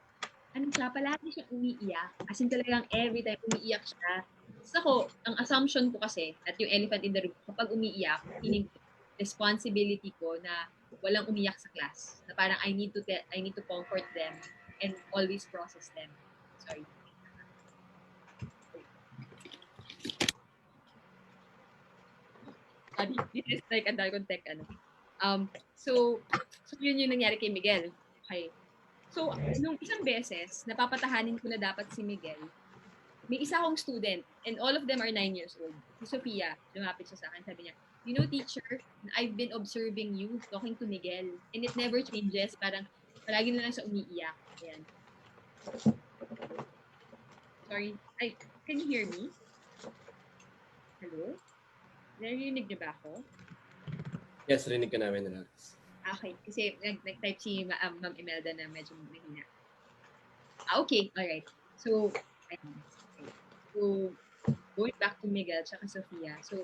Ano siya, palagi siyang umiiyak. As in talagang every time umiiyak siya. Tapos ako, ang assumption ko kasi, at yung elephant in the room, kapag umiiyak, feeling ko, responsibility ko na walang umiyak sa class. Na parang I need to comfort them and always process them. Sorry. This is like a Dalgon Tech, ano. So yun yung nangyari kay Miguel. Okay. So, nung isang beses, napapatahanin ko na dapat si Miguel, may isa akong student, and all of them are 9 years old. Si Sofia, lumapit siya sa akin, sabi niya, you know, teacher, I've been observing you talking to Miguel, and it never changes. Parang, palagi na lang siya umiiyak. Ayan. Sorry. Can you hear me? Hello? Narinig niyo ba ako? Yes, rinig ka namin, Alex. Okay, kasi nag-type si Ma'am Imelda na medyo mahina. Okay, alright. So, ayun. So, going back to Miguel tsaka Sofia. So,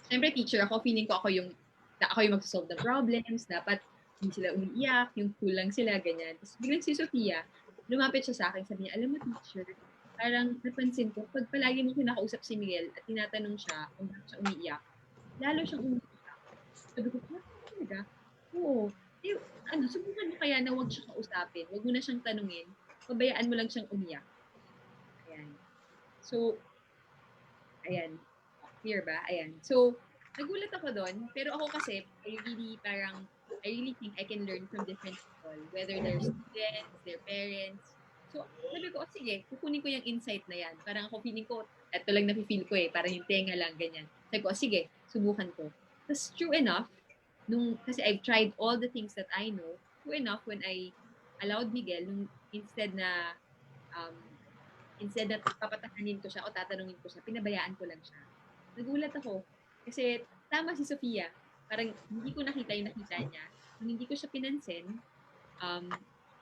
syempre teacher ako, feeling ko ako yung magsosolve ng problems, dapat hindi sila umiiyak, yung kulang sila, ganyan. Tapos biglang si Sofia, lumapit siya sa akin, sabi niya, alam mo teacher, parang napansin ko, pag palagi mo kinakausap si Miguel at tinatanong siya kung bakit siya umiiyak, lalo siyang umiiyak. Sabi ko, talaga? Oo. Eh, subukan mo kaya na huwag siya kausapin, huwag mo na siyang tanungin, pabayaan mo lang siyang umiyak. Ayan. So, ayan. Clear ba? Ayan. So, nagulat ako doon, pero ako kasi, I really think I can learn from different people, whether they're students, their parents. So, sabi ko, sige, kukunin ko yung insight na yan. Parang ako feeling ko, ito lang nafe-feel ko parang yung tenga lang, ganyan. Sabi ko, sige, subukan ko. Tapos, true enough, kasi I've tried all the things that I know, true enough, when I allowed Miguel, instead na papatahanin ko siya o tatanungin ko siya, pinabayaan ko lang siya. Nagulat ako. Kasi tama si Sofia. Parang hindi ko nakita yung nakita niya. Nung hindi ko siya pinansin,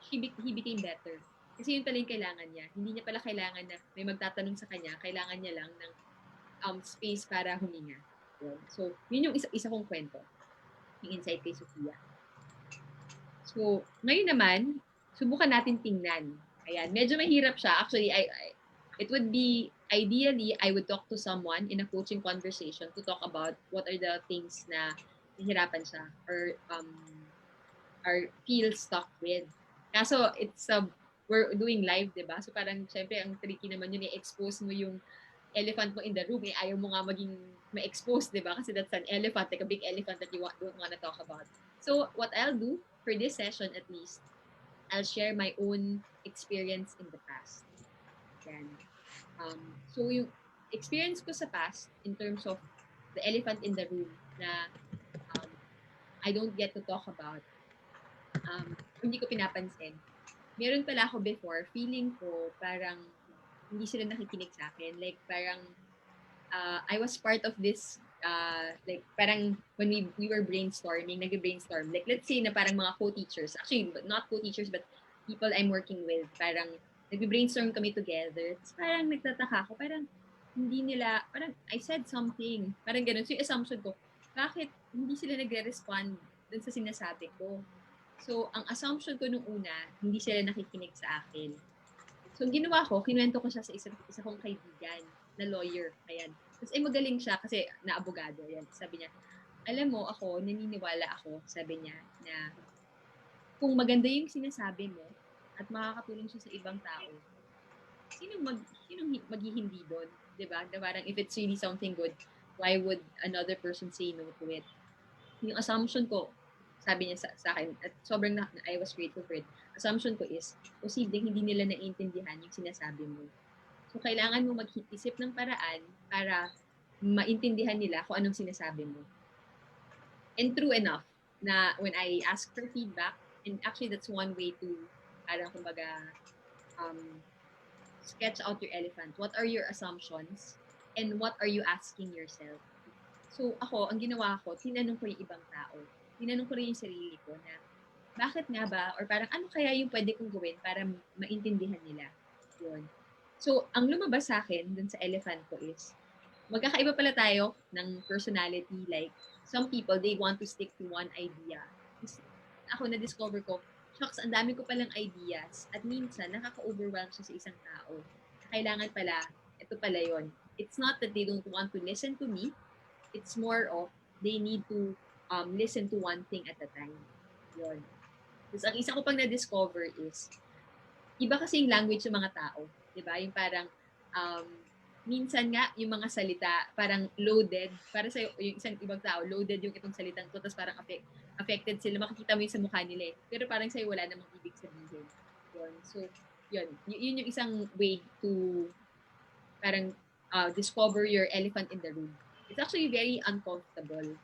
he became better. Kasi yun pala yung kailangan niya. Hindi niya pala kailangan na may magtatanong sa kanya. Kailangan niya lang ng space para huminga. So, yun yung isa kong kwento. Yung insight kay Sofia. So, ngayon naman, subukan natin tingnan. Ayan, medyo mahirap siya. Actually, it would be, ideally, I would talk to someone in a coaching conversation to talk about what are the things na nahirapan siya or feel stuck with. Kaso, we're doing live, diba? So parang, syempre, ang tricky naman yun, i-expose mo yung elephant mo in the room, ayaw mo nga maging ma-expose, diba? Kasi that's an elephant, like a big elephant that you don't want to talk about. So, what I'll do, for this session at least, I'll share my own experience in the past. Then, so yung experience ko sa past in terms of the elephant in the room na I don't get to talk about, hindi ko pinapansin. Meron pala ako before, feeling ko parang hindi sila nakikinig sa akin. Like parang I was part of this like parang when we were brainstorming, nag-brainstorm. Like let's say na parang mga co-teachers, actually not co-teachers but people I'm working with, parang nag-brainstorm kami together. Tapos parang nagtataka ako, parang hindi nila, parang I said something, parang ganun. So yung assumption ko, bakit hindi sila nagre-respond dun sa sinasabi ko? So ang assumption ko nung una, hindi sila nakikinig sa akin. So ang ginawa ko, kinuwento ko siya sa isa kong kaibigan na lawyer. Ayan. Tapos magaling siya kasi na-abogado. Ayan. Sabi niya, alam mo ako, naniniwala ako, sabi niya, na kung maganda yung sinasabi mo at makakatulong siya sa ibang tao, sinong maghihindi doon? Diba? Parang if it's really something good, why would another person say no to it? Yung assumption ko, sabi niya sa akin, at sobrang I was grateful for it. Assumption ko is, posibleng hindi nila naiintindihan yung sinasabi mo. So, kailangan mo mag-isip ng paraan para maintindihan nila kung anong sinasabi mo. And true enough, na when I ask for feedback, and actually that's one way to, parang kumbaga, sketch out your elephant. What are your assumptions? And what are you asking yourself? So, ako, ang ginawa ko, tinanong ko yung ibang tao. Tinanong ko rin yung sarili ko na, bakit nga ba? Or parang, ano kaya yung pwede kong gawin para maintindihan nila? Yun. So, ang lumabas sa akin dun sa elephant ko is, magkakaiba pala tayo ng personality. Like, some people, they want to stick to one idea. Ako, na-discover ko, shucks, ang dami ko palang ideas. At minsan, nakaka-overwhelm siya sa isang tao. Kailangan pala, ito pala yon. It's not that they don't want to listen to me. It's more of, they need to listen to one thing at a time. Yun. Tapos, ang isa ko pang na-discover is, iba kasi yung language ng mga tao. Diba? Yung parang, minsan nga, yung mga salita, parang loaded. Para sa yung isang ibang tao, loaded yung itong salitang to, tapos parang affected sila. Makikita mo yung sa mukha nila eh. Pero parang sa'yo wala namang ibig sabihin. Yun. So, yun. Yun yung isang way to parang discover your elephant in the room. It's actually very uncomfortable.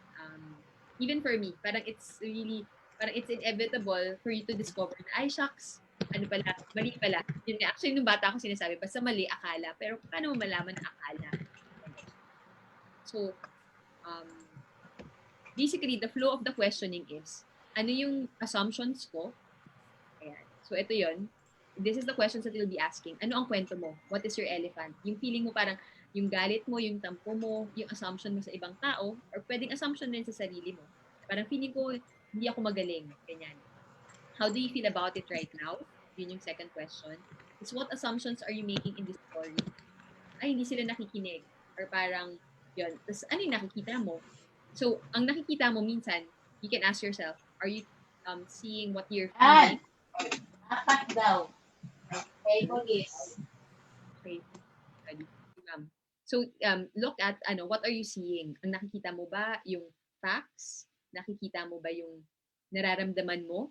Even for me, parang it's inevitable for you to discover na, ay, shucks, ano pala, mali pala. Yun nga, actually, nung bata ako sinasabi, basta mali, akala. Pero paano mo malaman na akala? So, basically, the flow of the questioning is, ano yung assumptions ko? Ayan. So, ito yon. This is the questions that you'll be asking. Ano ang kwento mo? What is your elephant? Yung feeling mo parang, yung galit mo, yung tampo mo, yung assumption mo sa ibang tao, or pwedeng assumption din sa sarili mo. Parang feeling ko, hindi ako magaling. Ganyan. How do you feel about it right now? Yun yung second question. Is what assumptions are you making in this story? Ay, hindi sila nakikinig. Or parang, yun. Tapos, ano yung nakikita mo? So, ang nakikita mo minsan, you can ask yourself, are you seeing what you're feeling? Apat daw. Okay, police. Okay. So, look at, what are you seeing? Ang nakikita mo ba yung facts? Nakikita mo ba yung nararamdaman mo?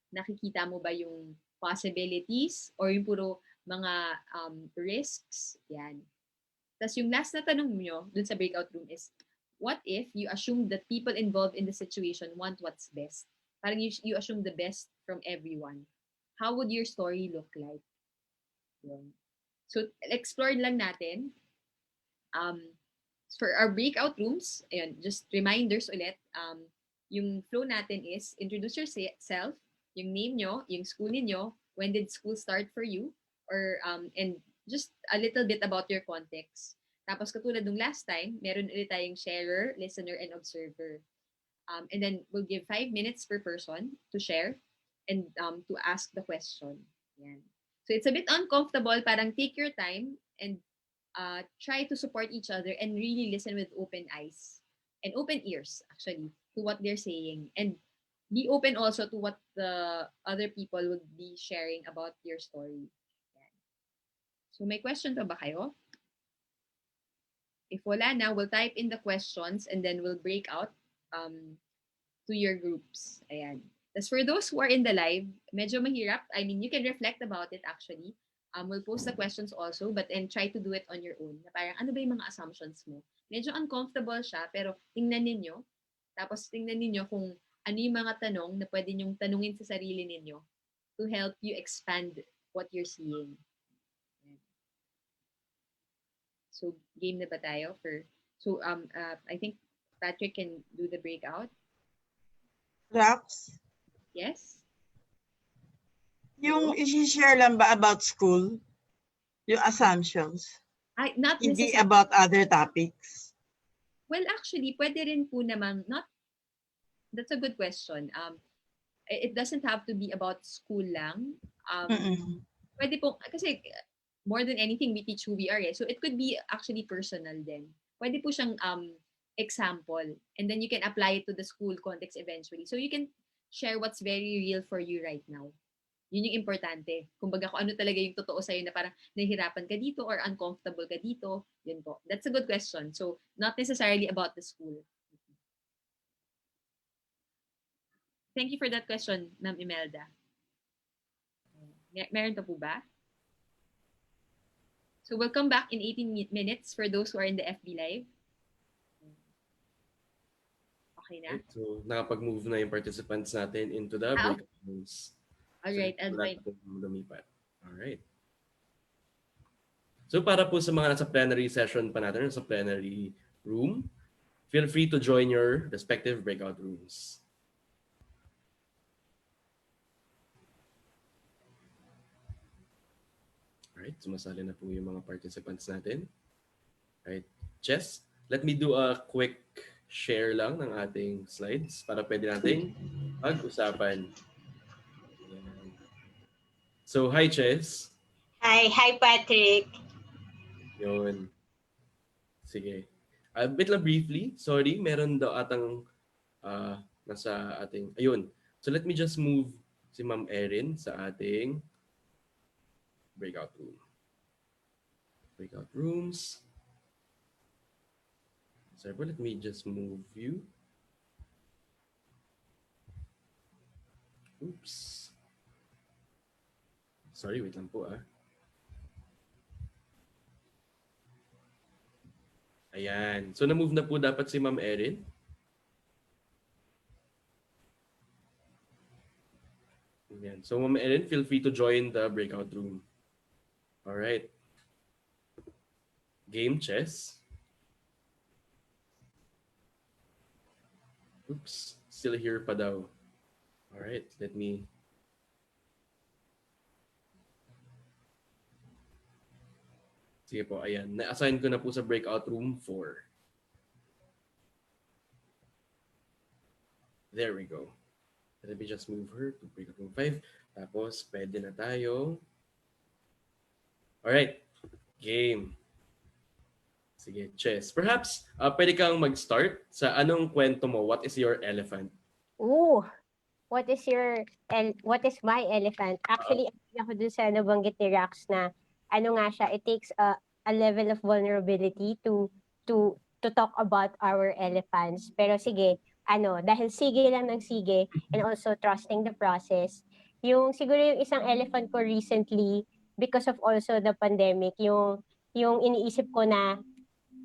Nakikita mo ba yung possibilities? Or yung puro mga risks? Yan. Tapos yung last na tanong nyo dun sa breakout room is, what if you assume that people involved in the situation want what's best? Parang you assume the best from everyone. How would your story look like? Yun. So, explore lang natin. For our breakout rooms, ayan, just reminders ulit, yung flow natin is introduce yourself, yung name nyo, yung school niyo, when did school start for you, or and just a little bit about your context. Tapos katulad nung last time, meron ulit tayong sharer, listener, and observer. And then we'll give 5 minutes per person to share and to ask the question. Yan. So it's a bit uncomfortable, parang take your time and try to support each other and really listen with open eyes and open ears, actually, to what they're saying. And be open also to what the other people would be sharing about your story. Yan. So may question pa ba kayo? If wala na, we'll type in the questions and then we'll break out to your groups. Ayan. As for those who are in the live, medyo mahirap. I mean, you can reflect about it actually. We'll post the questions also, but then try to do it on your own. Na parang, ano ba yung mga assumptions mo? Medyo uncomfortable siya, pero tingnan ninyo. Tapos tingnan ninyo kung ano yung mga tanong na pwede nyong tanungin sa sarili ninyo to help you expand what you're seeing. So, game na ba tayo? So, I think Patrick can do the breakout. Rax, Yes? yung isi-share lang ba about school? Yung assumptions? Not Hindi necessarily. about other topics? Well, actually, pwede rin po namang, that's a good question. It doesn't have to be about school lang. Pwede po, kasi more than anything, we teach who we are. So it could be actually personal din. Pwede po siyang example. And then you can apply it to the school context eventually. So you can share what's very real for you right now. Yun yung importante. Kumbaga kung ano talaga yung totoo sa'yo na parang nahihirapan ka dito or uncomfortable ka dito, yun po. That's a good question. So, not necessarily about the school. Thank you for that question, Ma'am Imelda. Meron pa po ba? So, we'll come back in 18 minutes for those who are in the FB Live. Okay na? Right, so, nakapag-move na yung participants natin into the breakout rooms. Alright, I'll write. Alright. So para po sa mga nasa plenary session pa natin, sa plenary room, feel free to join your respective breakout rooms. Alright, sumasali na po yung mga participants natin. Alright, Chess, let me do a quick share lang ng ating slides para pwede nating pag-usapan. Ayan. So, hi Chess. Hi Patrick. Yun. Sige. Bit lang briefly, sorry, meron daw atang nasa ating, ayun. So let me just move si Ma'am Erin sa ating breakout room. Breakout rooms. Sorry po, let me just move you. Oops. Sorry, wait lang po Ayan. So na-move na po dapat si Ma'am Erin. Ayan. So Ma'am Erin, feel free to join the breakout room. Alright. Game chess. Oops. Still here pa daw. Alright, let me... Sige po, ayan. Na-assign ko na po sa breakout room 4. There we go. Let me just move her to breakout room 5. Tapos, pwede na tayo. Alright. Game. Sige, chess. Perhaps, pwede kang mag-start sa anong kwento mo. What is your elephant? Ooh, what is my elephant? Actually, ako dun sa nabanggit ni Rax na ano nga siya, it takes a level of vulnerability to talk about our elephants. Pero sige, dahil sige lang ng sige and also trusting the process. Siguro yung isang elephant ko recently because of also the pandemic, yung iniisip ko na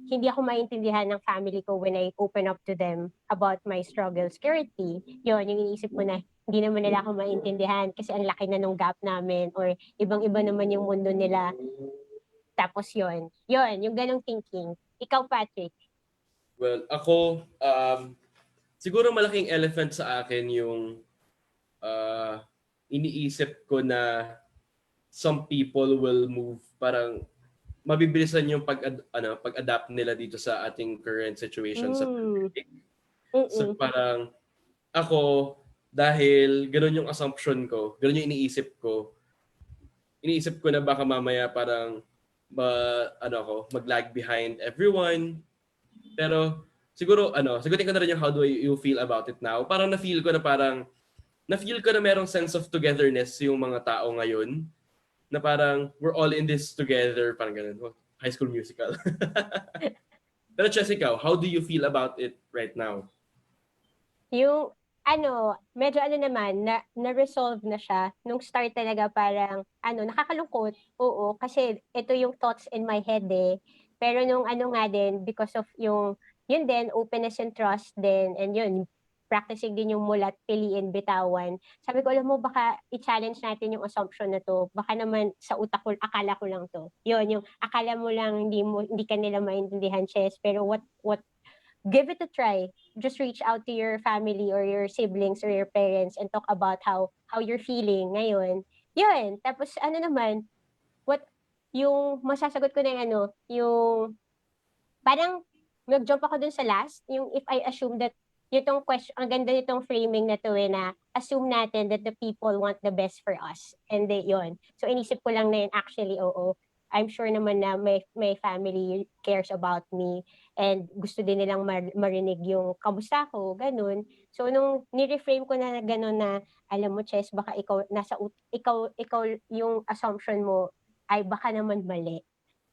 hindi ako maintindihan ng family ko when I open up to them about my struggles currently. Yun, yung iniisip ko na hindi naman nila ako maintindihan kasi ang laki na nung gap namin or ibang-iba naman yung mundo nila. Tapos yun, yung ganong thinking. Ikaw, Patrick? Well, ako, siguro malaking elephant sa akin yung iniisip ko na some people will move, parang mabibilisan yung pag-adapt nila dito sa ating current situation sa pandemic. So parang ako, dahil ganun yung assumption ko, ganun yung iniisip ko na baka mamaya parang mag-lag behind everyone. Pero siguro sagutin ko na rin yung how do you feel about it now. Parang na-feel ko na merong sense of togetherness yung mga tao ngayon. Na parang we're all in this together, parang ganun. High School Musical. Pero Jessica, how do you feel about it right now? Yung medyo naman, na-resolve na siya. Nung start talaga parang, nakakalungkot. Oo, kasi ito yung thoughts in my head eh. Pero nung nga din, because of yun din, openness and trust din, and yun, practicing din yung mulat, piliin, bitawan. Sabi ko, alam mo, baka i-challenge natin yung assumption na to. Baka naman sa utak ko, akala ko lang to. Yun, yung akala mo lang, hindi ka nila maintindihan, Chess. Pero give it a try. Just reach out to your family or your siblings or your parents and talk about how you're feeling ngayon. Yun. Tapos naman, yung masasagot ko na yung parang nag-jump ako dun sa last, yung if I assume that yung question, ang ganda nitong framing na to na assume natin that the people want the best for us. And yun. So inisip ko lang na yun, actually, oo. I'm sure naman na my family cares about me and gusto din nilang marinig yung kamusta ko, ganun. So nung ni-reframe ko na ganun na, alam mo, Chess, baka ikaw yung assumption mo ay baka naman mali.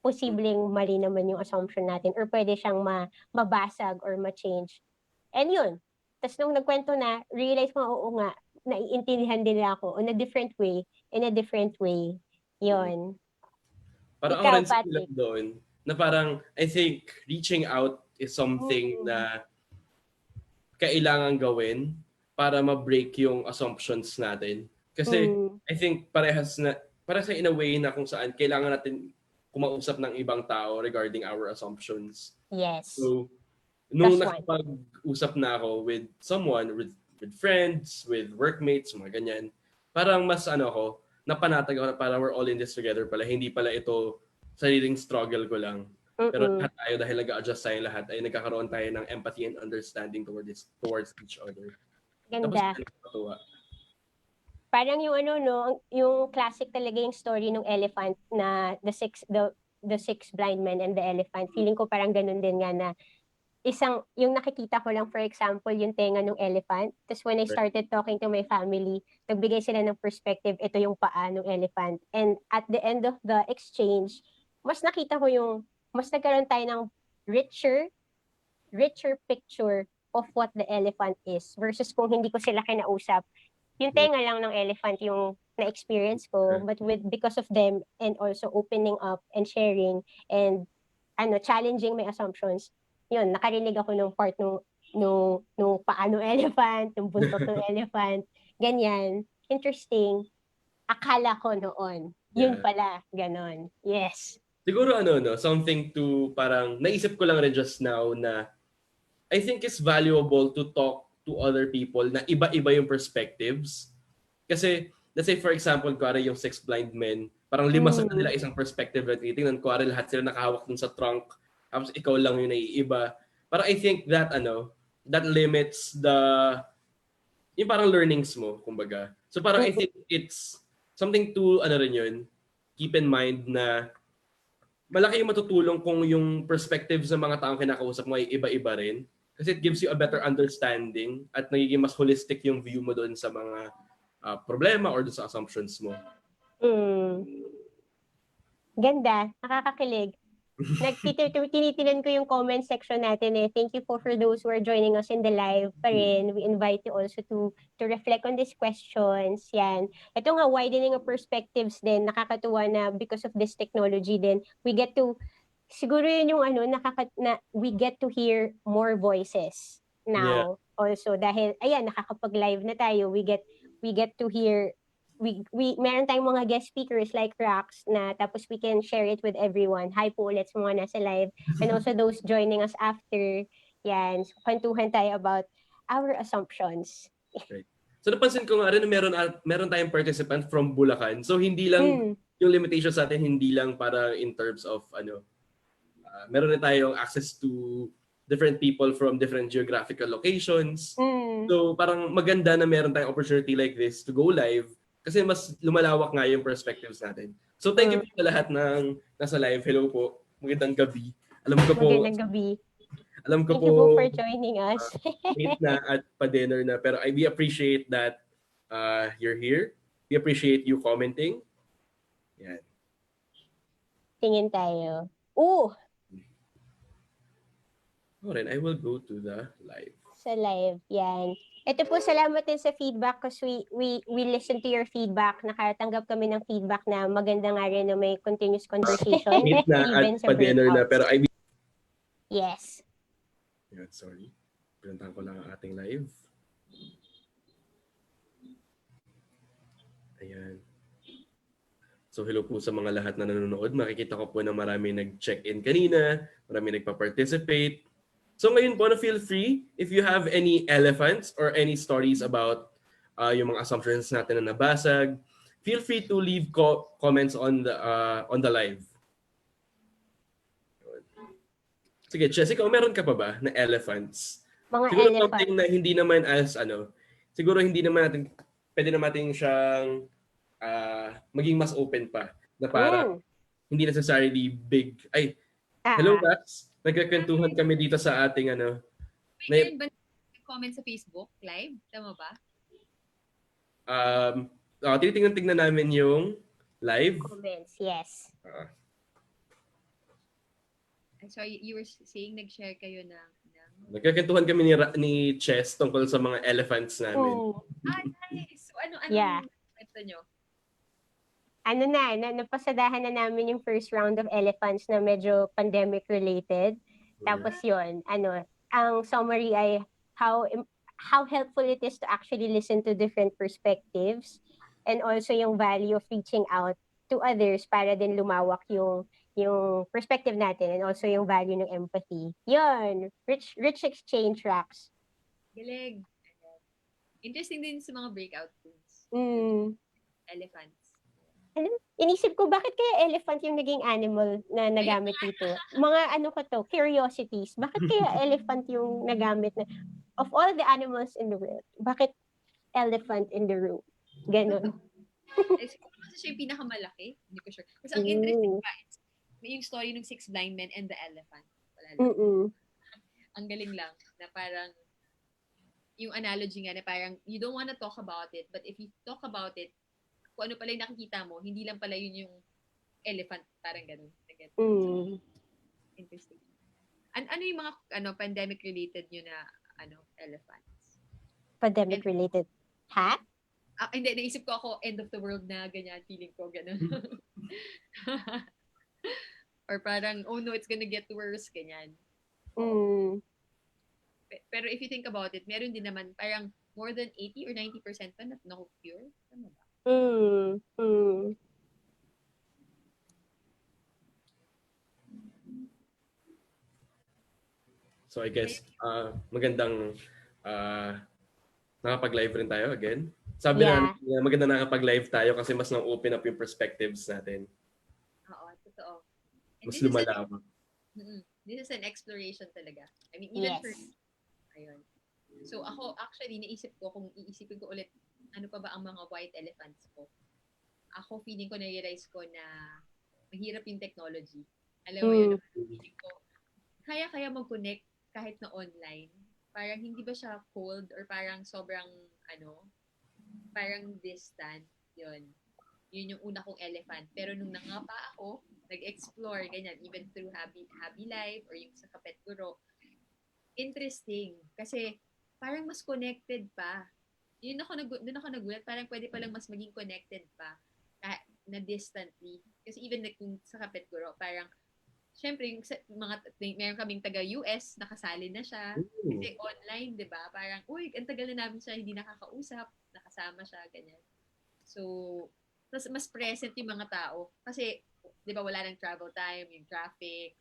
Posibleng mali naman yung assumption natin or pwede siyang mabasag or ma-change. And yun. Tapos nung nagkwento na, realize ko, oo nga, naiintindihan din ako in a different way. Yun. Parang Ikaw, ako rin Patrick. doon, na parang, I think, reaching out is something na kailangan gawin para ma-break yung assumptions natin. Kasi, I think, parehas in a way na kung saan kailangan natin kumausap ng ibang tao regarding our assumptions. Yes. So, nung nakapag-usap na ako with someone, with friends, with workmates, mga ganyan, parang mas napanatag ako na para we're all in this together pala. Hindi pala ito sariling struggle ko lang. Pero lahat tayo, dahil nag-adjust tayo lahat, ay nagkakaroon tayo ng empathy and understanding towards each other. Ganda. Tapos, natuwa. Parang yung ano no, yung classic talaga yung story ng elephant na the six blind men and the elephant. Feeling ko parang ganun din nga na yung nakikita ko lang, for example, yung tenga ng elephant. Tapos when I started talking to my family, nagbigay sila ng perspective, ito yung paa ng elephant. And at the end of the exchange, mas nakita ko mas nagkaroon tayo ng richer picture of what the elephant is versus kung hindi ko sila kinausap. Yung tenga lang ng elephant yung na-experience ko, but because of them and also opening up and sharing and challenging my assumptions, yun, nakarinig ako ng part nung paano elephant, nung buntot ng elephant, ganyan. Interesting. Akala ko noon. Yun pala, ganon. Yes. Siguro something to parang naisip ko lang rin just now na I think it's valuable to talk to other people na iba-iba yung perspectives. Kasi, let's say for example, kuwari yung six blind men, parang 5 sa kanila isang perspective na tinitingnan, kuwari lahat sila nakahawak dun sa trunk, tapos ikaw lang yung naiiba. Parang I think that that limits yung parang learnings mo, kumbaga. So parang I think it's something to rin yun, keep in mind na malaki yung matutulong kung yung perspectives ng mga taong kinakausap mo ay iba-iba rin. Kasi it gives you a better understanding at nagiging mas holistic yung view mo doon sa mga problema or doon sa assumptions mo. Ganda. Nakakakilig. Tinitinan ko yung comment section natin eh. Thank you for those who are joining us in the live pa rin. We invite you also to reflect on these questions. Yan. Ito nga, widening of perspectives din. Nakakatuwa na because of this technology din, we get to siguro yun yung we get to hear more voices now also dahil ayan nakakapag-live na tayo, we get to hear meron tayong mga guest speakers like Rax na tapos we can share it with everyone. Hi po ulit sa mga nasa live and also those joining us after. Yan, so, kwentuhan tayo about our assumptions. Right. So napansin ko nga rin na meron tayong participant from Bulacan. So hindi lang yung limitation sa atin, hindi lang para in terms of meron na tayong access to different people from different geographical locations. So parang maganda na meron tayong opportunity like this to go live kasi mas lumalawak nga yung perspectives natin. So thank you po sa lahat ng nasa live. Hello po. Magandang gabi. Magandang gabi. Alam ko Thank you po for joining us. Late na at pa-dinner na pero we appreciate that you're here. We appreciate you commenting. Yan. Tingin tayo. Alright, I will go to the live. Sa live, yan. Ito po, salamat din sa feedback kasi we listen to your feedback. Nakatanggap kami ng feedback na maganda nga rin na may continuous conversation. Late na even at sa pa-dinner na pero Yes. Yeah, sorry. Pinuntahan ko lang ang ating live. Ayan. So hello po sa mga lahat na nanonood. Makikita ko po na marami nag-check-in kanina, marami nagpa-participate. So ngayon po, feel free if you have any elephants or any stories about yung mga assumptions natin na nabasag, feel free to leave comments on the live. Sige, Chess, ikaw meron ka pa ba na elephants? Mga siguro elephant. Something na hindi naman as siguro hindi naman natin pwede naman siyang maging mas open pa na para hindi necessarily big. Hello guys. Nagkakwentuhan kami dito sa ating Meron ba comment sa Facebook live? Tama ba? Tinitingnan namin yung live. Comments, yes. Sorry, you were saying nag-share kayo ng... Nagkakwentuhan kami ni Chess tungkol sa mga elephants namin. Nice! So ano ito nyo? Napasadahan na namin yung first round of elephants na medyo pandemic related. Tapos yun, ang summary ay how helpful it is to actually listen to different perspectives and also yung value of reaching out to others para din lumawak yung perspective natin and also yung value ng empathy. Yun, rich exchange tracks. Galing. Interesting din sa mga breakout rooms. Elephants. Inisip ko, bakit kaya elephant yung naging animal na nagamit dito? Mga ano ko to, curiosities. Bakit kaya elephant yung nagamit na, of all the animals in the world, bakit elephant in the room? Ganon. Siguro kasi siya yung pinakamalaki. Hindi ko sure. Kasi ang interesting pa, yung story ng Six Blind Men and the Elephant. Wala lang. Ang galing lang na parang yung analogy nga na parang you don't wanna talk about it, but if you talk about it, kung ano pala yung nakikita mo, hindi lang pala yun yung elephant, parang ganun. Interesting. Ano yung mga pandemic related nyo na elephants? Pandemic related. Ha? Hindi, naisip ko ako end of the world na ganyan, feeling ko ganun. Or parang, oh no, it's gonna get worse, ganyan. Pero if you think about it, meron din naman parang more than 80 or 90% pa na no-cure. Tama ba? So I guess magandang nakapag-live rin tayo again. Sabi na maganda nakapag-live tayo kasi mas nang-open up yung perspectives natin. Oo, totoo. Mas lumalawak. This is an exploration talaga. I mean, even for ayun. So ako actually naisip ko kung iisipin ko ulit ano pa ba ang mga white elephants ko. Ako feeling ko na-realize ko na mahirap yung technology. Alam mo yun, feeling ko kaya mag-connect kahit na online. Parang hindi ba siya cold or parang sobrang parang distant. Yun yung una kong elephant. Pero nung nangapa ako, nag-explore, ganyan, even through Happy Life or yung sa Kapet Guro, interesting. Kasi parang mas connected pa. Doon ako nagulat, parang pwede palang mas maging connected pa na distantly. Kasi even kung sa Kapet Guro, parang syempre, yung meron kaming taga-US, nakasali na siya. Kasi online, di ba? Parang, uy, ang tagal na namin siya hindi nakakausap, nakasama siya, ganyan. So, mas present yung mga tao. Kasi, di ba, wala nang travel time, yung traffic,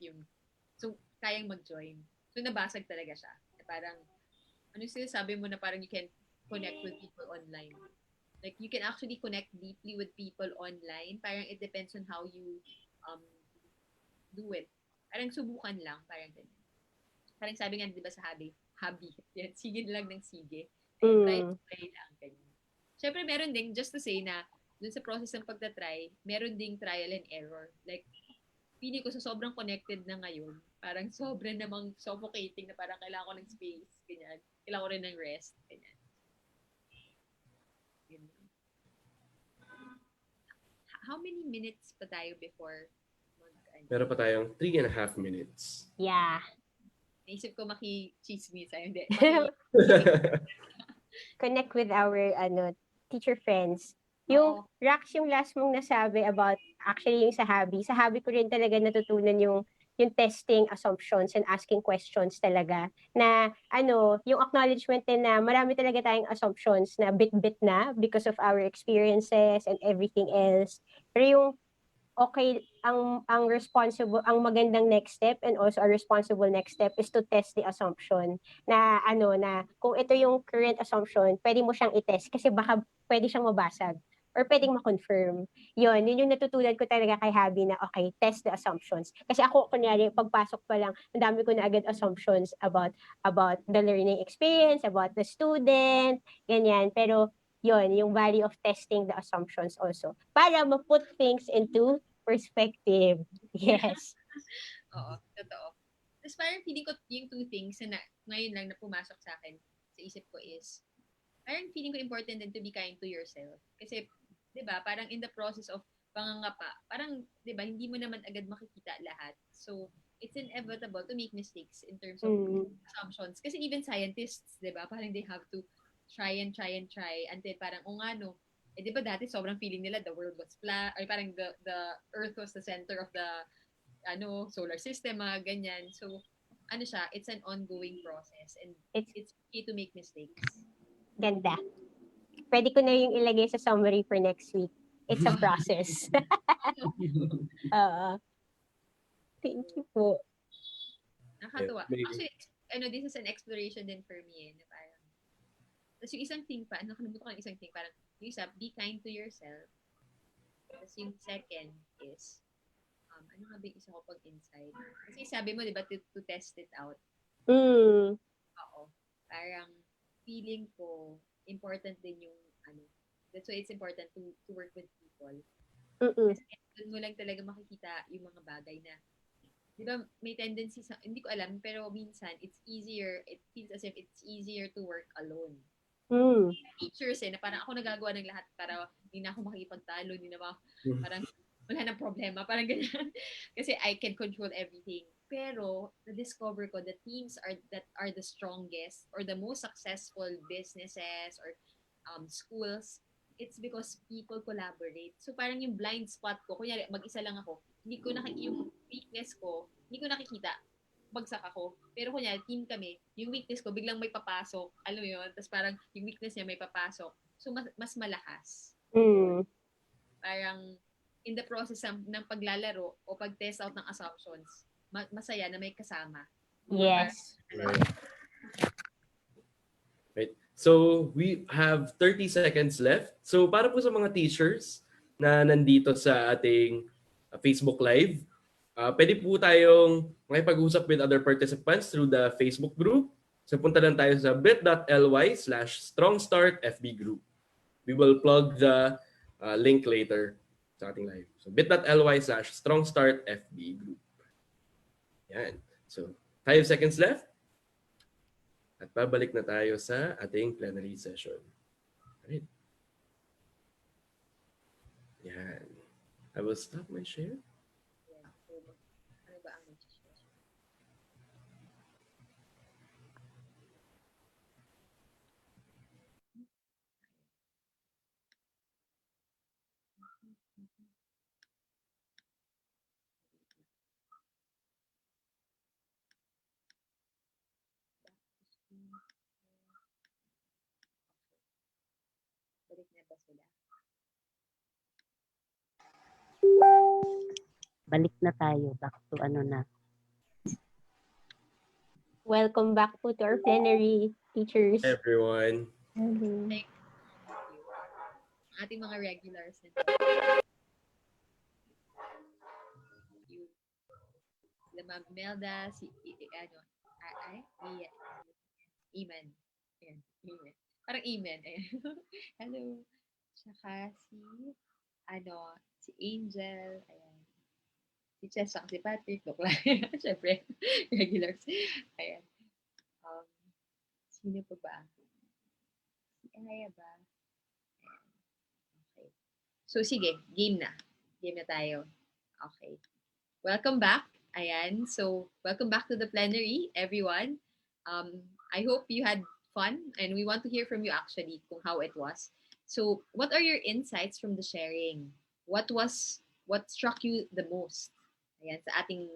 so, kayang mag-join. So, nabasag talaga siya. Parang, ano sinasabi mo na parang you can connect with people online. Like, you can actually connect deeply with people online. Parang it depends on how you do it. Parang subukan lang, parang ganyan. Parang sabi nga, di ba sa hobby, yan, sige lang ng sige. Try lang, ganyan. Siyempre, meron din, just to say na, dun sa process ng pagtatry, meron ding trial and error. Like, feeling ko sa sobrang connected na ngayon, parang sobrang namang suffocating na parang kailangan ko ng space, ganyan. Kailangan ko rin ng rest, ganyan. How many minutes pa tayo before meron pa tayong 3.5 minutes. Yeah. Naisip ko maki-chismis. Hindi. Connect with our teacher friends. Yung Rax, yung last mong nasabi about actually yung sa hobby. Sa hobby ko rin talaga natutunan yung testing assumptions and asking questions talaga. Na yung acknowledgement din na marami talaga tayong assumptions na bit-bit na because of our experiences and everything else. Pero yung okay, ang responsible, ang magandang next step and also a responsible next step is to test the assumption na na kung ito yung current assumption, pwede mo siyang i-test kasi baka pwede siyang mabasag or pwedeng ma-confirm. Yun yung natutunan ko talaga kay Habi na okay, test the assumptions. Kasi ako, kunyari, pagpasok pa lang, ang dami ko na agad assumptions about the learning experience, about the student, ganyan. Pero yun, yung value of testing the assumptions also. Para ma-put things into perspective. Yes. Oo, totoo. Tapos parang feeling ko yung two things na ngayon lang na pumasok sa akin sa isip ko is, parang feeling ko important din to be kind to yourself. Kasi, di ba, parang in the process of pangangapa, parang, di ba, hindi mo naman agad makikita lahat. So, it's inevitable to make mistakes in terms of assumptions. Kasi even scientists, di ba, parang they have to try until parang, di ba dati sobrang feeling nila the world was flat, or parang the earth was the center of the solar system, mga ganyan. So, siya, it's an ongoing process and it's okay to make mistakes. Ganda. Pwede ko na yung ilagay sa summary for next week. It's a process. Thank you po. Nakakatuwa. Actually, this is an exploration din for me. Na parang, tapos yung isang thing pa, nakalimutan ko ng isang thing, parang, yung isa, be kind to yourself. Tapos yung second is, ano nga ba yung isa ko pag inside? Kasi sabi mo, di ba, to test it out. Mm. Oo. Parang feeling ko, important din yung, that's why it's important to work with people. Mm-mm. Kasi doon mo lang talaga makikita yung mga bagay na, di ba, may tendency sa, hindi ko alam, pero minsan, it feels as if it's easier to work alone. Mm. Teachers na parang ako nagagawa ng lahat para hindi na ako makipagtalo, hindi na parang wala nang problema, parang ganyan. Kasi I can control everything. Pero, na-discover ko the teams that are the strongest or the most successful businesses or schools, it's because people collaborate. So, parang yung blind spot ko, kunyari, mag-isa lang ako, hindi ko yung weakness ko, hindi ko nakikita, bagsak ako. Pero kunyari, team kami, yung weakness ko, biglang may papasok. Alam mo yun? Tapos parang yung weakness niya may papasok. So, mas malakas. Mm. Parang, in the process ng paglalaro o pag-test out ng assumptions, masaya na may kasama. Yes. Right. So, we have 30 seconds left. So, para po sa mga teachers na nandito sa ating Facebook Live, pwede po tayong makipag-usap with other participants through the Facebook group. So, punta lang tayo sa bit.ly/StrongStartFB group. We will plug the link later sa ating live. So, bit.ly/StrongStartFB group. Yan. So, 5 seconds left. At babalik na tayo sa ating plenary session. Alright. Yan. I will stop my share. Yan. So, ano ba ang mag-share? Balik na ba sila? Balik na tayo. Back to ano na. Welcome back po to our plenary, teachers. Everyone. Mhm. Thank you. Ang ating mga regulars na you. Sila Ma'am Melda, Iman. Ayan, Iman. Parang Iman. Ayan. Hello. Tsaka si Angel. Ayan. Si Chess, si Patrick. Look lang. Siyempre, regulars. Ayan. Sino pa ba? Si Aya ba? Ayan. Okay. So, sige. Game na. Game na tayo. Okay. Welcome back. Ayan. So, welcome back to the plenary, everyone. I hope you had fun and we want to hear from you actually kung how it was. So, what are your insights from the sharing? What struck you the most? Ayan, sa ating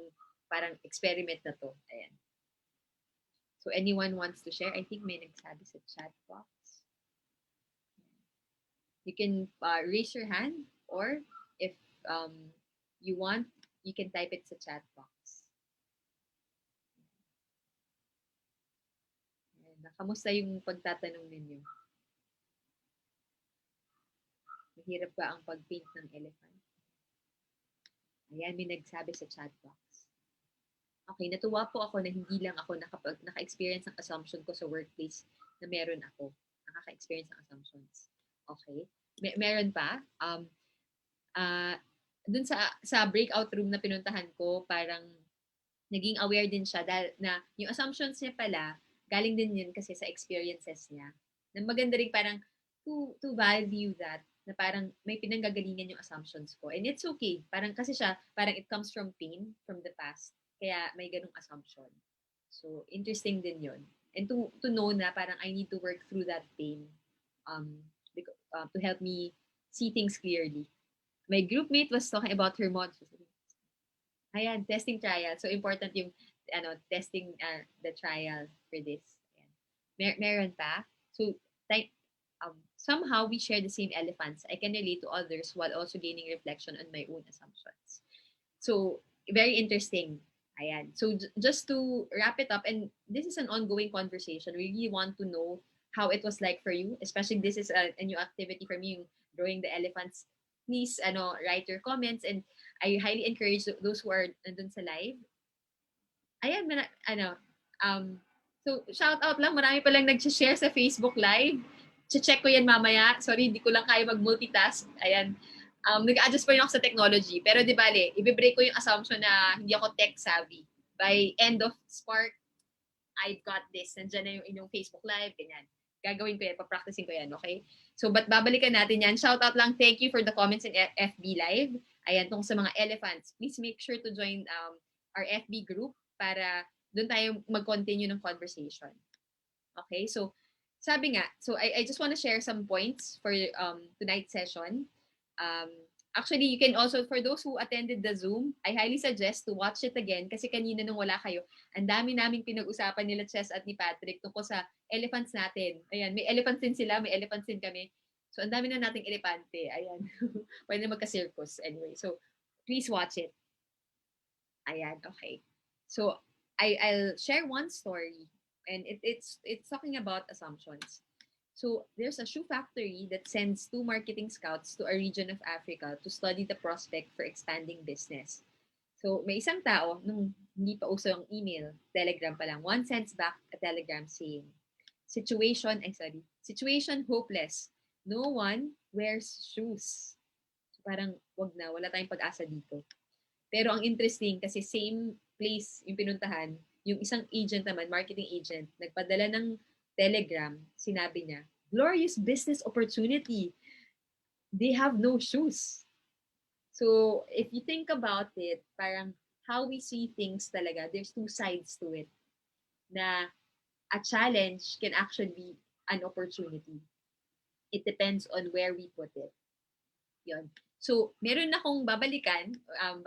parang experiment na to. Ayan. So, anyone wants to share? I think may nagsabi sa chat box. You can raise your hand or if you want, you can type it sa chat box. Kamusta yung pagtatanong ninyo? Mahirap ba ang pag-paint ng elephant? Ayan, may nagsabi sa chat box. Okay, natuwa po ako na hindi lang ako naka-experience ng assumption ko sa workplace na meron ako. Nakaka-experience ng assumptions. Okay. Meron pa. Dun sa breakout room na pinuntahan ko, parang naging aware din siya dahil na yung assumptions niya pala, galing din yun kasi sa experiences niya. Na maganda rin parang to value that na parang may pinanggagalingan yung assumptions ko. And it's okay. Parang kasi siya, parang it comes from pain from the past. Kaya may ganung assumption. So, interesting din yun. And to know na parang I need to work through that pain to help me see things clearly. My groupmate was talking about her mod. Ayan, testing trial. So, important yung testing the trial for this. Ayan. Meron pa. So, somehow we share the same elephants. I can relate to others while also gaining reflection on my own assumptions. So, very interesting. Ayan. So, just to wrap it up, and this is an ongoing conversation. We really want to know how it was like for you, especially this is a new activity for me, yung drawing the elephants please write your comments, and I highly encourage those who are nandun sa live. Ayan, so shout out lang, marami palang nag-share sa Facebook Live. Check ko yan mamaya. Sorry, hindi ko lang kaya mag-multitask. Ayan. Nag-adjust pa rin ako sa technology. Pero di bale, i-break ko yung assumption na hindi ako tech savvy. By end of Spark, I've got this. Nandiyan na yung inyong Facebook Live, ganyan. Gagawin ko yan, papracticing ko yan, okay? So, babalikan natin yan. Shout out lang, thank you for the comments in FB Live. Ayan, tungkol sa mga elephants. Please make sure to join our FB group para doon tayo mag-continue ng conversation. Okay, so sabi nga, so I just want to share some points for tonight's session. Actually, you can also, for those who attended the Zoom, I highly suggest to watch it again kasi kanina nung wala kayo, ang dami naming pinag-usapan nila Chess at ni Patrick tungkol sa elephants natin. Ayan, may elephants din sila, may elephants din kami. So, ang dami na nating elepante. Ayan. Pwede na magka-circus. Anyway, so please watch it. Ayan, okay. So, I'll share one story, and it's talking about assumptions. So there's a shoe factory that sends 2 marketing scouts to a region of Africa to study the prospect for expanding business. So may isang tao, nung hindi pa uso ang email, Telegram pa lang, one sends back a telegram saying, situation hopeless. No one wears shoes. So parang wag na, wala tayong pag-asa dito. Pero ang interesting kasi same place yung pinuntahan, yung isang agent naman, marketing agent, nagpadala ng telegram, sinabi niya, glorious business opportunity. They have no shoes. So, if you think about it, parang how we see things talaga, there's 2 sides to it. Na a challenge can actually be an opportunity. It depends on where we put it. Yun. So, meron akong babalikan,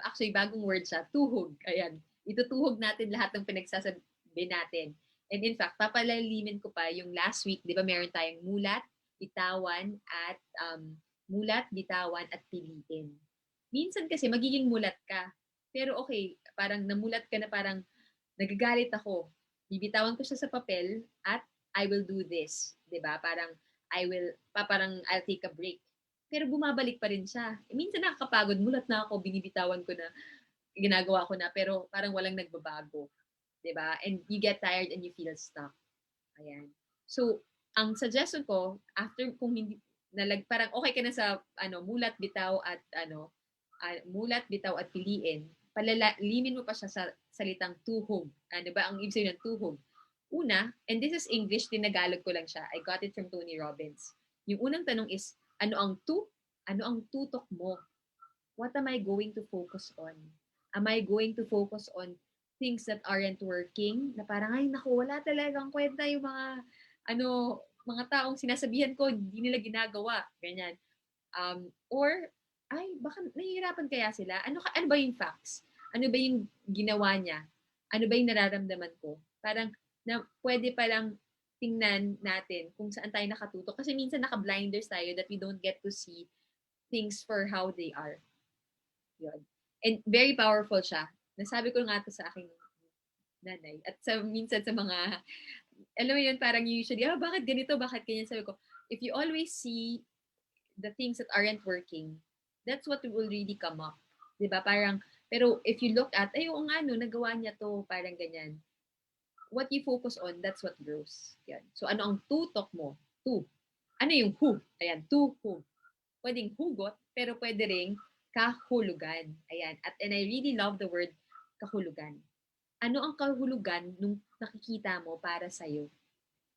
actually bagong word siya, tuhog. Ayan. Itutuhog natin lahat ng pinagsasabi natin. And in fact, papalalimin ko pa yung last week, di ba meron tayong mulat, bitawan, at piliin. Minsan kasi magiging mulat ka. Pero okay, parang namulat ka na parang nagagalit ako. Bibitawan ko siya sa papel at I will do this. Di ba? Parang I'll take a break. Pero bumabalik pa rin siya. Minsan nakakapagod, mulat na ako, binibitawan ko na, ginagawa ko na, pero parang walang nagbabago. Diba? And you get tired and you feel stuck. Ayan. So, ang suggestion ko, after kung hindi, parang okay ka na sa mulat, bitaw at piliin, palalimin mo pa siya sa salitang tuhog. Ano ba ang ibig sabihin ng tuhog? Una, and this is English, tinagalog ko lang siya. I got it from Tony Robbins. Yung unang tanong is, ano ang tutok mo? What am I going to focus on? Am I going to focus on things that aren't working, na parang, ay, naku, wala talagang kwenta yung mga taong sinasabihan ko, hindi nila ginagawa, ganyan. Or, ay, baka nahihirapan kaya sila? Ano ba yung facts? Ano ba yung ginawa niya? Ano ba yung nararamdaman ko? Parang, na pwede palang tingnan natin kung saan tayo nakatutok. Kasi minsan naka-blinders tayo that we don't get to see things for how they are. Yun. And very powerful siya. Nasabi ko nga ito sa aking nanay. At minsan sa mga, alam mo yun, parang usually, bakit ganito, bakit ganyan? Sabi ko, if you always see the things that aren't working, that's what will really come up. Diba? Parang, pero if you look at, ay, nagawa niya to, parang ganyan. What you focus on, that's what grows. Yan. So, ano ang tutok mo? Ano yung who? Ayan, who. Pwedeng hugot, pero pwede ring kahulugan. Ayan. And I really love the word kahulugan. Ano ang kahulugan nung nakikita mo para sa'yo?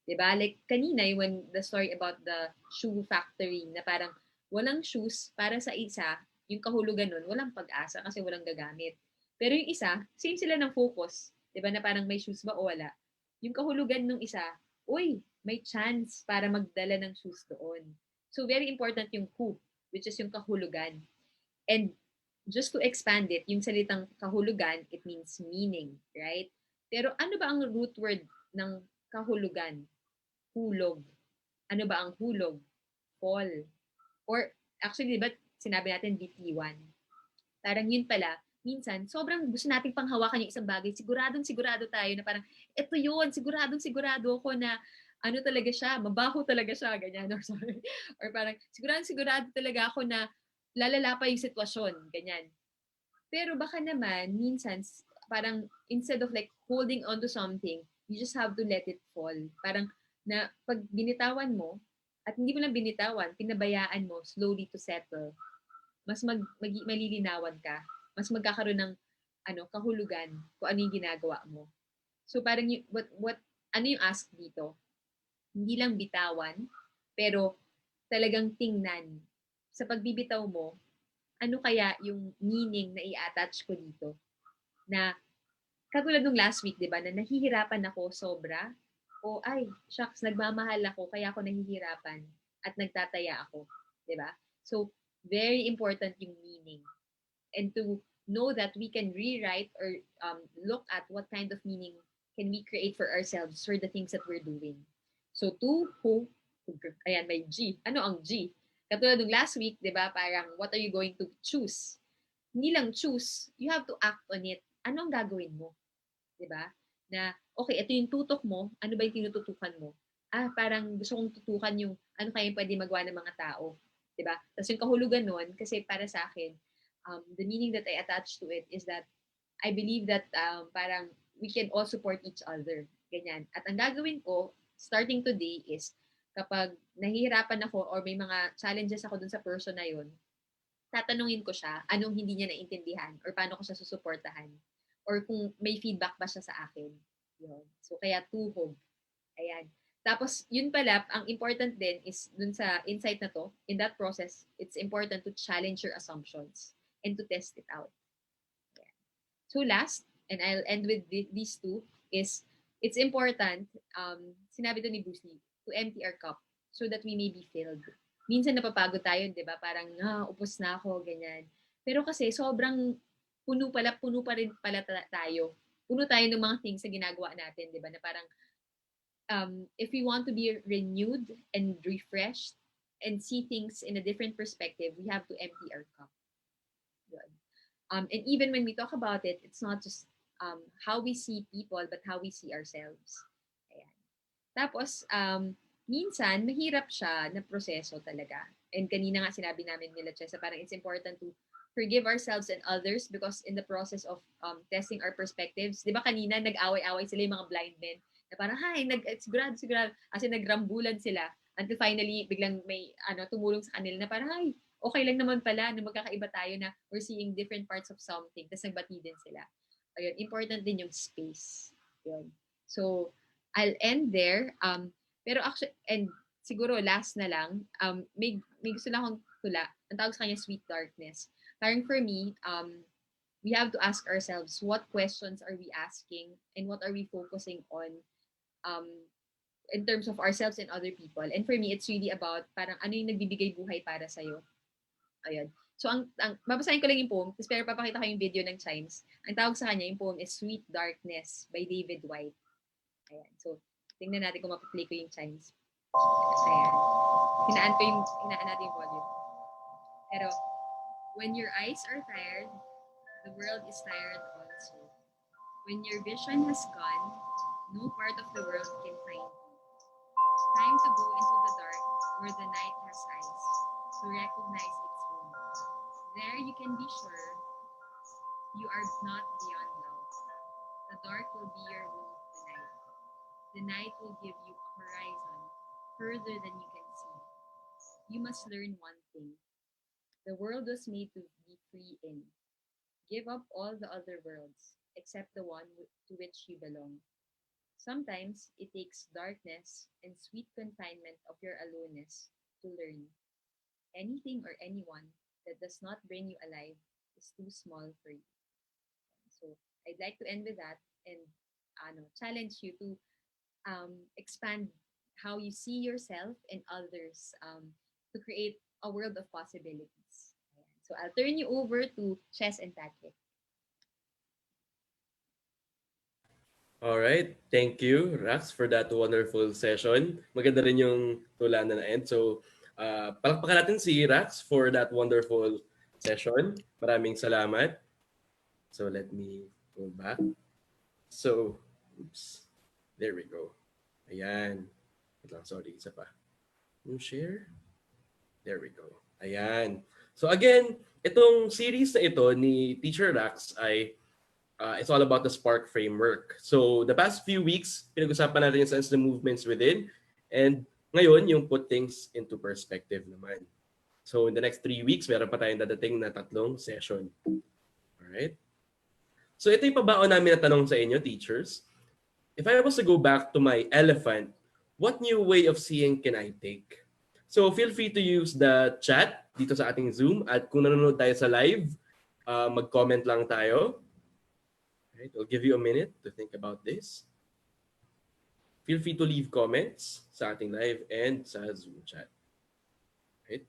Diba? Like kanina, when the story about the shoe factory, na parang walang shoes para sa isa, yung kahulugan nun, walang pag-asa kasi walang gagamit. Pero yung isa, same sila ng focus. Diba? Na parang may shoes ba o wala. Yung kahulugan nung isa, uy, may chance para magdala ng shoes doon. So very important yung who, which is yung kahulugan. And just to expand it, yung salitang kahulugan, it means meaning, right? Pero ano ba ang root word ng kahulugan? Hulog. Ano ba ang hulog? Fall. Or actually, diba sinabi natin bitiwan? Parang yun pala, minsan, sobrang gusto nating panghawakan yung isang bagay. Sigurado tayo na parang, eto yun, sigurado ako na talaga siya, mabaho talaga siya, ganyan. Or parang, sigurado talaga ako na lalala pa yung sitwasyon, ganyan. Pero baka naman, minsan, parang instead of like holding on to something, you just have to let it fall. Parang na pag binitawan mo, at hindi mo lang binitawan, pinabayaan mo slowly to settle, mas malilinawan ka, mas magkakaroon ng kahulugan kung ano yung ginagawa mo. So parang ano yung ask dito? Hindi lang bitawan, pero talagang tingnan. Sa pagbibitaw mo, ano kaya yung meaning na i-attach ko dito? Na katulad nung last week, di ba, na nahihirapan ako sobra, o ay, shucks, nagmamahal ako, kaya ako nahihirapan at nagtataya ako. Di ba? So, very important yung meaning. And to know that we can rewrite or look at what kind of meaning can we create for ourselves for the things that we're doing. So, ayan, may G. Ano ang G? Katulad ng last week, di ba, parang what are you going to choose? Hindi lang choose, you have to act on it. Ano ang gagawin mo? Di ba? Na, okay, ito yung tutok mo, ano ba yung tinututukan mo? Parang gusto kong tutukan yung ano kaya pwede magawa ng mga tao. Di ba? Tapos yung kahulugan nun, kasi para sa akin, the meaning that I attach to it is that I believe that parang we can all support each other. Ganyan. At ang gagawin ko, starting today is, kapag nahihirapan ako or may mga challenges ako dun sa person na yun, tatanungin ko siya anong hindi niya naintindihan or paano ko siya susuportahan or kung may feedback ba siya sa akin. Yun. So, kaya tuhog. Ayan. Tapos, yun pala, ang important din is dun sa insight na to, in that process, it's important to challenge your assumptions and to test it out. Ayan. So, last, and I'll end with these two, is it's important, sinabi to ni Bruce Lee, to empty our cup so that we may be filled. Minsan napapagod tayo, di ba? Parang, upos na ako, ganyan. Pero kasi sobrang puno pa rin pala tayo. Puno tayo ng mga things na ginagawa natin, di ba? Na parang, if we want to be renewed and refreshed and see things in a different perspective, we have to empty our cup. Good. And even when we talk about it, it's not just how we see people, but how we see ourselves. Ayan. Tapos, minsan, mahirap siya na proseso talaga. And kanina nga sinabi namin nila, Chessa, parang it's important to forgive ourselves and others because in the process of testing our perspectives, di ba kanina nag-away-away sila yung mga blind men na parang, sigurado, as in nagrambulan sila until finally biglang may tumulong sa kanila na parang, okay lang naman pala na magkakaiba tayo na we're seeing different parts of something. Tapos nagbati din sila. Ayun, important din yung space. Yun. So, I'll end there. Pero actually, and siguro last na lang, may gusto lang akong tula. Ang tawag sa kanya, sweet darkness. Parang for me, we have to ask ourselves, what questions are we asking and what are we focusing on in terms of ourselves and other people. And for me, it's really about parang ano yung nagbibigay buhay para sa'yo. Ayun. So, babasahin ko lang yung poem, pero papakita ko yung video ng chimes. Ang tawag sa kanya, yung poem is Sweet Darkness by David White. Ayan. So, tingnan natin kung mapaplay ko yung chimes. Ayan. Hinaan natin yung volume. Pero, when your eyes are tired, the world is tired also. When your vision has gone, no part of the world can find you. Time to go into the dark where the night has eyes to recognize its own. There you can be sure you are not beyond love. The dark will be your room tonight. The night will give you a horizon further than you can see. You must learn one thing. The world was made to be free in. Give up all the other worlds except the one to which you belong. Sometimes it takes darkness and sweet confinement of your aloneness to learn. Anything or anyone that does not bring you alive is too small for you. So I'd like to end with that and challenge you to expand how you see yourself and others to create a world of possibilities. So I'll turn you over to Chess and Patrick. All right. Thank you, Rax, for that wonderful session. Maganda rin yung tula na end. So, palakpakan natin si Rax for that wonderful session. Maraming salamat. So, let me go back. So, oops. There we go. Ayan. Wait lang, sorry. Isa pa. Yung share. There we go. Ayan. So again, itong series na ito ni Teacher Rax ay it's all about the Spark framework. So the past few weeks, pinag-usapan natin yung sense the movements within, and ngayon yung put things into perspective naman. So in the next 3 weeks, meron pa tayong dadating na 3 session. Alright? So ito yung pabaon namin na tanong sa inyo, teachers. If I was to go back to my elephant, what new way of seeing can I take? So feel free to use the chat dito sa ating Zoom, at kung nanonood tayo sa live, mag-comment lang tayo. Right, I'll give you a minute to think about this. Feel free to leave comments sa ating live and sa Zoom chat. Right?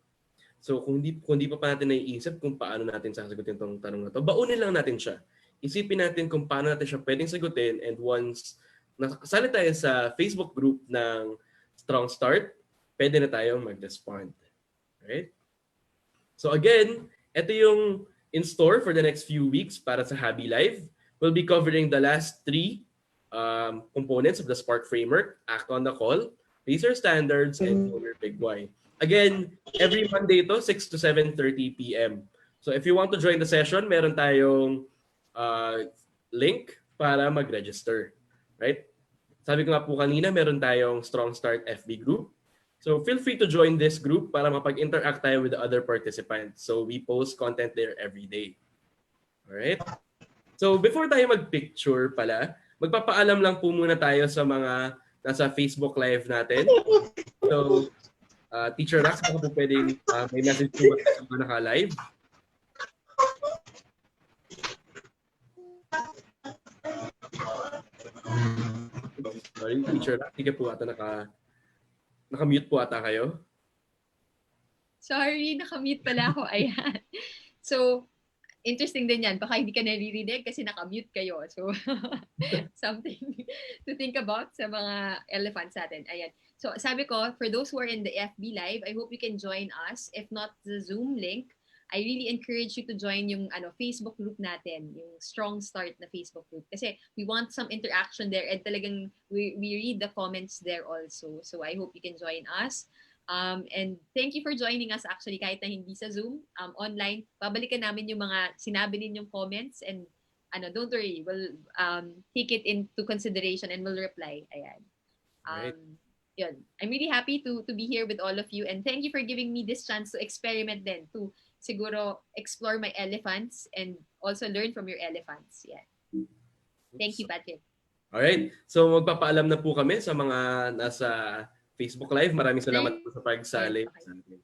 So kung di pa natin naiisip kung paano natin sasagutin itong tanong na to, baunin lang natin siya. Isipin natin kung paano natin siya pwedeng sagutin, and once nakasali tayo sa Facebook group ng Strong Start, pwede na tayong mag-respond. Right? So again, ito yung in store for the next few weeks para sa Habi Live. We'll be covering the last 3 components of the Spark framework: act on the call, raise your standards, and know your big why. Again, every Monday to 6 to 7:30 p.m. So if you want to join the session, meron tayong link para mag-register. Right? Sabi ko nga po kanina, meron tayong Strong Start FB group. So feel free to join this group para mapag-interact tayo with the other participants. So we post content there every day. Alright? So before tayo mag-picture pala, magpapaalam lang po muna tayo sa mga nasa Facebook Live natin. So, Teacher Rax, baka po pwedeng may message po sa mga naka-live. Sorry, Teacher Rax, hindi po ata naka-mute po ata kayo. Sorry, nakamute pala ako. Ayan. So, interesting din yan. Baka hindi ka naririnig kasi nakamute kayo. So, something to think about sa mga elephants natin. Ayan. So, sabi ko, for those who are in the FB Live, I hope you can join us. If not the Zoom link, I really encourage you to join yung Facebook group natin, yung Strong Start na Facebook group. Kasi we want some interaction there, and talagang we read the comments there also. So, I hope you can join us. And thank you for joining us actually kahit na hindi sa Zoom, online. Babalikan namin yung mga sinabi ninyong comments, and don't worry, we'll take it into consideration and we'll reply. Ayan. Right. Yun. I'm really happy to be here with all of you, and thank you for giving me this chance to experiment then, to siguro explore my elephants and also learn from your elephants. Yeah. Thank you, Patrick. Alright. So magpapaalam na po kami sa mga nasa Facebook Live. Maraming salamat po sa pagsali. Okay.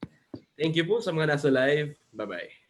Thank you po sa mga nasa live. Bye-bye.